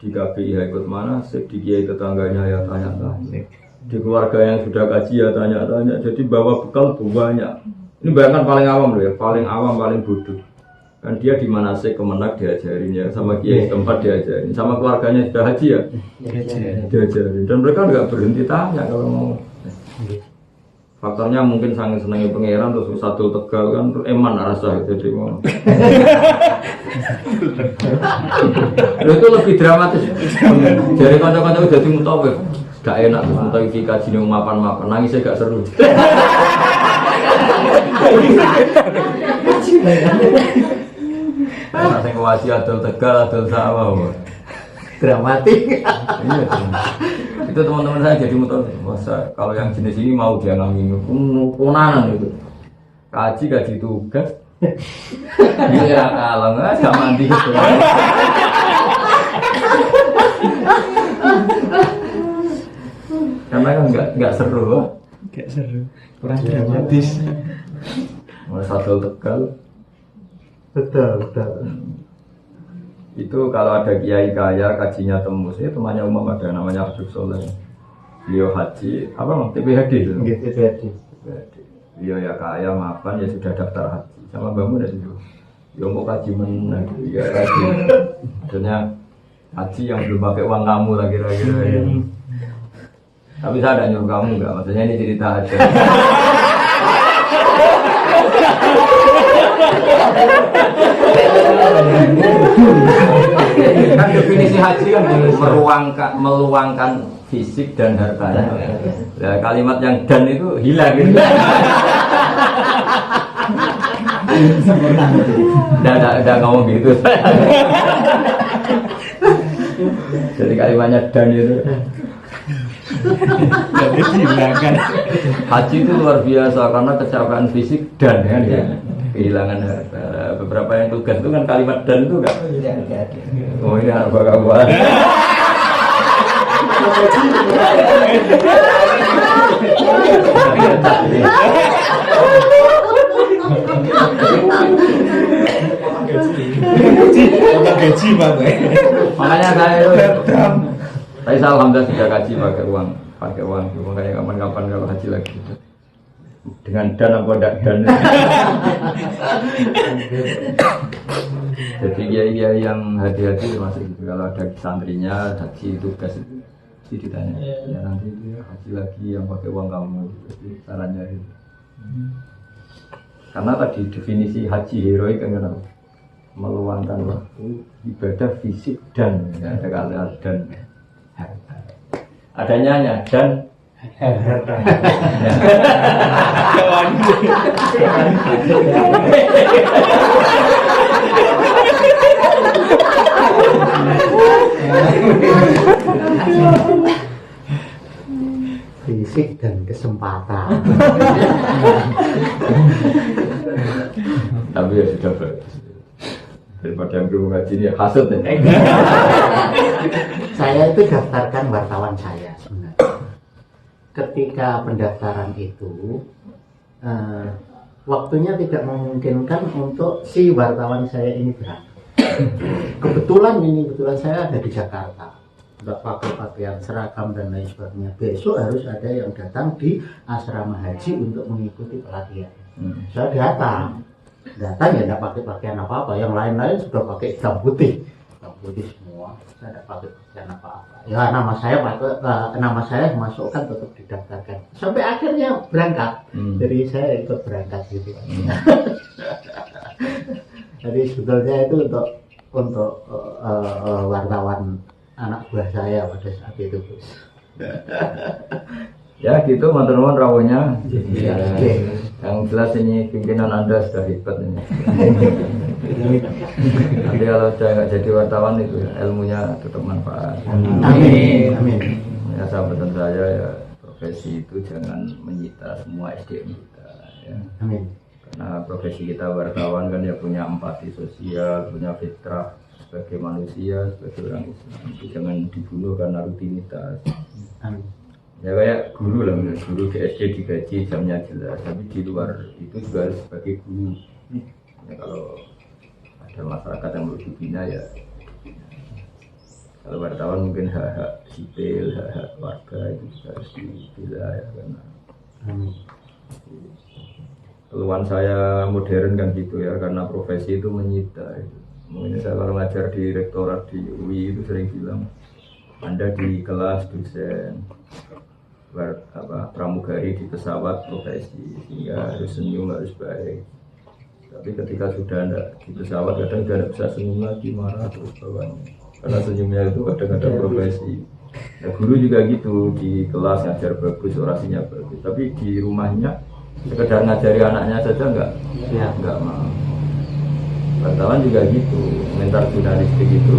Di KPI ikut mana, di kiai tetangganya ya tanya-tanya, di keluarga yang sudah kaji ya tanya-tanya. Jadi bawa bekal banyak. Ini bayangkan paling awam loh ya, paling awam, paling bodoh. Kan dia di Manasik Kemenak diajarin ya, sama kiai tempat diajarin, sama keluarganya sudah haji ya diajarin. Dan mereka nggak berhenti tanya kalau mau. Faktornya mungkin sangat senangnya pangeran terus satu Tegal kan terus eman rasa jadi mau. Itu lebih dramatis. Jadi kanca-kanca udah mutawif. Gak enak terus mutawif kaji nih mapan-mapan nangisnya gak seru. Nah, saya ngawasi adol Tegal, adol sawah. Dramatik. Iya, itu teman-teman saya jadi muter masa kalau yang jenis ini mau dia ngambil kunanan itu kaji tugas dia kalang nggak mandi gitu karena kan nggak seru Gak seru, kurang dramatis. satu Tegal Betul. itu kalau ada kiai kaya kajinya tembus itu temannya umum ada namanya Habib Soleh beliau haji apa bang TPHD itu Gitu jadi. beliau ya kaya mapan ya sudah daftar haji sama bangun ya itu ya mau kaji menang ya haji maksudnya haji yang belum pakai uang kamu lah kira-kira ya. Tapi saya ada nyuruh kamu enggak maksudnya ini cerita aja kan definisi haji kan meluangkan fisik dan hartanya. Nah, kalimat yang dan itu hilang gitu. Udah ngomong gitu. Jadi kalimatnya dan itu. Jadi dihilangkan. Haji itu luar biasa karena kecelakaan fisik dan kan ya. Kehilangan harta. Beberapa yang tugas itu kan kalimat dan itu kan. Oh ini apa kabar? Gaji bang. Makanya saya itu saya alhamdulillah sudah kaji pakai uang makanya kapan-kapan kalau haji lagi dengan dan apa tidak dan jadi kiai yang hati-hati termasuk gitu kalau ada santrinya haji tugas itu sih ditanya ya nanti dia haji lagi yang pakai uang kamu jadi sarannya itu karena tadi definisi haji heroik kan kenapa meluangkan waktu ibadah fisik dan ya, ada kalimat dan harta adanya dan harta Fisik dan kesempatan. tapi ya sudah bagus daripada yang belum ngaji ini hasut ya. Saya itu daftarkan wartawan saya sebenarnya. Ketika pendaftaran itu waktunya tidak memungkinkan untuk si wartawan saya ini berangkat. Kebetulan saya ada di Jakarta, nggak pakai pakaian seragam dan lain sebagainya. Besok harus ada yang datang di asrama haji untuk mengikuti pelatihan. Saya datang ya nggak pakai pakaian apa-apa. Yang lain-lain sudah pakai hitam putih semua. Saya nggak pakai pakaian apa-apa. Ya nama saya masukkan tetap didaftarkan. Sampai akhirnya berangkat. Jadi saya ikut berangkat gitu. Jadi sebetulnya itu untuk wartawan anak buah saya pada saat itu. Ya gitu teman-teman rawuhnya Ya. yang jelas ini pimpinan Anda sudah hebat ini nanti kalau saya nggak jadi wartawan itu ilmunya tetap manfaat. Amin. Ya sahabatan saya ya profesi itu jangan menyita semua SDM kita ya. Amin. Karena profesi kita wartawan kan ya punya empati sosial, punya fitrah sebagai manusia, sebagai orang Islam. Itu jangan dibunuh karena rutinitas. Amin. Ya kayak guru lah, guru di SD digaji jamnya jelas, tapi di luar itu juga harus sebagai guru. Ya kalau ada masyarakat yang perlu dibina ya. Kalau wartawan mungkin hak-hak sipil, hak-hak warga itu juga harus dibela ya karena. Amin. Keluhan saya modern kan gitu ya, karena profesi itu menyita. Mungkin saya kalau ngajar di rektorat di UI itu sering bilang, Anda di kelas dosen, pramugari di pesawat profesi, sehingga harus senyum, harus baik. Tapi ketika sudah ada di pesawat kadang tidak bisa senyum lagi, marah terus bawahnya. Karena senyumnya itu kadang-kadang profesi. Nah, guru juga gitu, di kelas ngajar bagus, orasinya bagus, tapi di rumahnya sekedar ngajari anaknya saja enggak mau. Wartawan juga gitu, komentar jurnalistik itu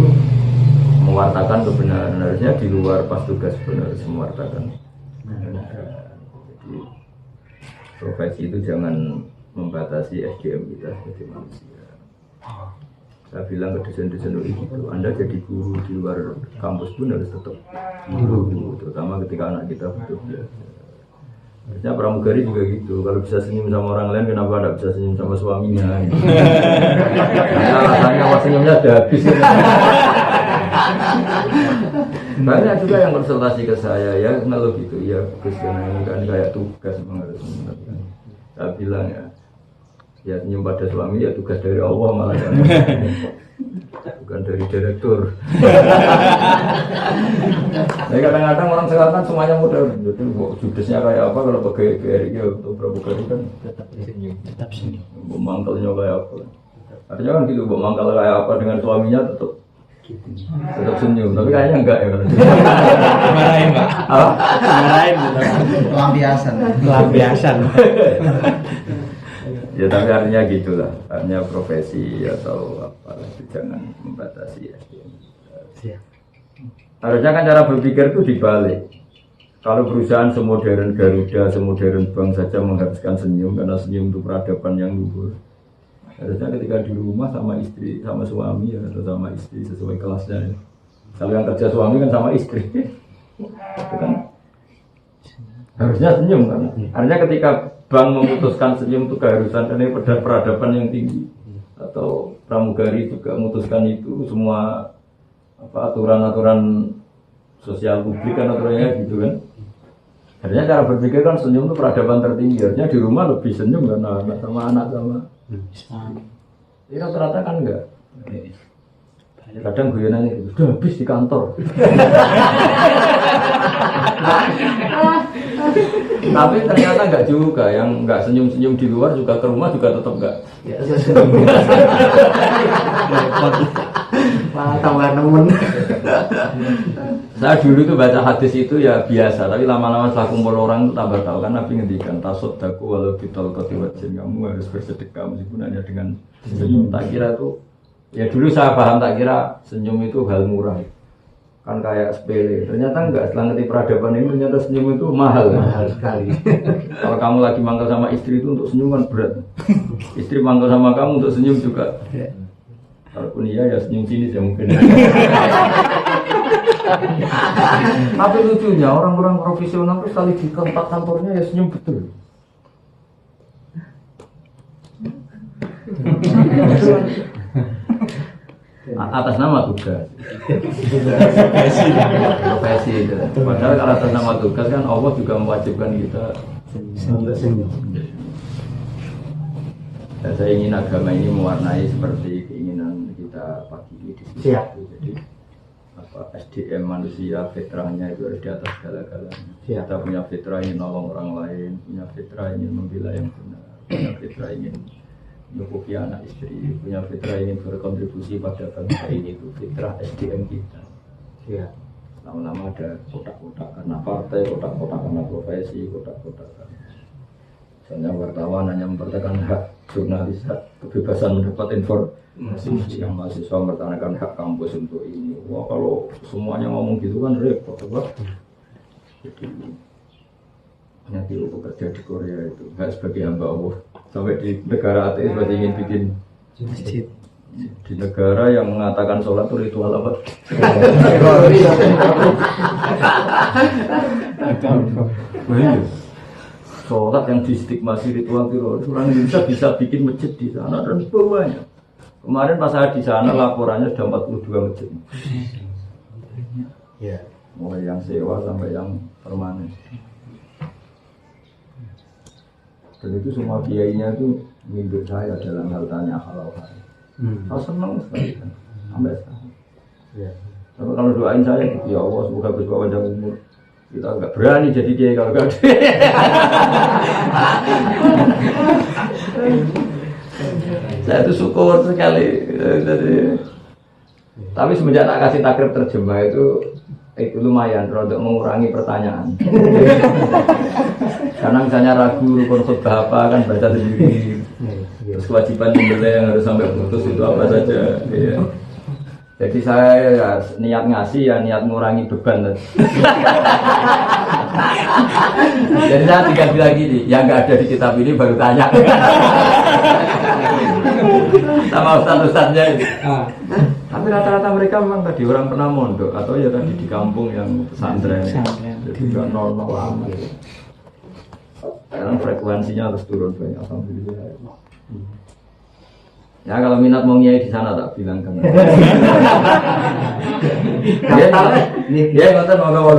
mewartakan kebenaran, harusnya di luar pas tugas benar harus mewartakan kebenaran. Jadi profesi itu jangan membatasi SDM kita sebagai manusia. Saya bilang ke dosen-dosen gitu, Anda jadi guru di luar kampus pun harus tetap guru, terutama ketika anak kita butuh belajar. Harusnya pramugari juga gitu, kalau bisa senyum sama orang lain kenapa tidak bisa senyum sama suaminya? Karena alasannya awal senyumnya sudah habis. Banyak juga yang konsultasi ke saya, ya ngeluh gitu, ya Gus ini kan kayak tugas memang harus senyum. Saya bilang ya senyum pada suami ya tugas dari Allah malah kan. Bukan dari direktur. Jadi kadang-kadang orang sekarang kan semuanya mudah, jadi judesnya kayak apa kalau pakai GRI atau pramugari kan tetap senyum. Mangkalnya kayak apa? Artinya kan gitu, mangkal kayak apa dengan suaminya tetap senyum, tapi kayaknya enggak ya. Marahin Pak. Apa? Marahin Pelampiasan. Ya tapi artinya gitulah, artinya profesi atau apa itu jangan membatasi SDM. Harusnya kan cara berpikir itu dibalik. Kalau perusahaan semodern Garuda, semodern bank saja mengharuskan senyum karena senyum itu peradaban yang luhur. Harusnya ketika di rumah sama istri, sama suami ya, atau sama istri sesuai kelasnya. Kalau yang kerja suami kan sama istri, itu kan harusnya senyum kan. Artinya ketika bank memutuskan senyum itu keharusan karena peradaban yang tinggi, atau pramugari juga memutuskan itu, semua aturan-aturan sosial publik kan aturannya gitu kan. Artinya cara berpikir kan senyum itu peradaban tertinggi. Artinya di rumah lebih senyum karena sama anak sama. Ini rata-rata kan enggak. Kadang guyonannya itu sudah habis di kantor. Tapi ternyata enggak juga, yang enggak senyum-senyum di luar juga ke rumah juga tetap enggak. Ya, tambah nemen. Saya dulu tuh baca hadis itu ya biasa, tapi lama-lama setelah kumpul orang itu tambah tahu kan Nabi ngendikan tasaddaku walau bitol kotiwajin, kamu harus bersedekah meskipun hanya dengan senyum. Tak kira tuh, ya dulu saya paham tak kira senyum itu hal murah, kan kayak sepele. Ternyata enggak, setelah ngerti peradaban ini ternyata senyum itu mahal Sekali. Kalau kamu lagi mangkal sama istri itu untuk senyum kan berat. Istri mangkal sama kamu untuk senyum juga. Kalaupun iya ya senyum sini ya mungkin. Tapi lucunya orang-orang profesional itu sekali di tempat kantornya ya senyum betul. Atas nama tugas. Profesi itu. Padahal kalau atas nama tugas kan Allah juga mewajibkan kita Senyum. Dan saya ingin agama ini mewarnai seperti keinginan kita pagi ini di sini. Siap. Jadi SDM manusia fitrahnya itu harus di atas segala-galanya. Kita punya fitrah ingin nolong orang lain, punya fitrah ingin membela yang benar, punya fitrah ingin mencukupi anak istri, punya fitrah ingin berkontribusi pada bangsa ini. Itu fitrah SDM kita. Lama-lama ada kotak-kotak karena partai, kotak-kotak karena profesi, kotak-kotak karena misalnya wartawan hanya mempertahankan hak jurnalis, hak kebebasan mendapat informasi, yang mahasiswa mempertahankan hak kampus untuk ini. Wah, kalau semuanya ngomong gitu kan repot, apa? Jadi nanti bekerja di Korea itu nggak sebagai hamba Allah, sampai di negara ateis masih ingin bikin masjid. Di negara yang mengatakan sholat itu ritual apa? Sholat yang distigmasi ritual teroris, orang Indonesia bisa bikin masjid di sana dan bawahnya. Kemarin pas saya di sana laporannya sudah 42 masjid. Mulai yang sewa sampai yang permanen. Dan itu semua kiainya itu minggu saya dalam hal tanya halal. Saya senang sekali kan, sampai sekarang. Tapi kalau doain saya, ya Allah semoga berbawa panjang umur. Kita nggak berani jadi kiai kalau nggak ada. Saya itu syukur sekali. Tapi semenjak tak kasih takrib terjemah itu lumayan untuk mengurangi pertanyaan. Karena misalnya ragu rukun khutbah apa kan baca sendiri. Terus kewajiban membeli yang harus sampai putus itu apa saja. Iya. Jadi saya ya, niat ngasih ya niat mengurangi beban. Jadi saya tinggal bilang gini, yang nggak ada di kitab ini baru tanya. Sama ustaz-ustaznya ini. Tapi rata-rata mereka memang tadi orang pernah mondok atau ya tadi di kampung yang pesantren. Jadi nggak nol-nol lama. Sekarang frekuensinya harus turun banyak, alhamdulillah. Ya kalau minat mau nyai di sana tak bilang kan. Ya, ngoten mau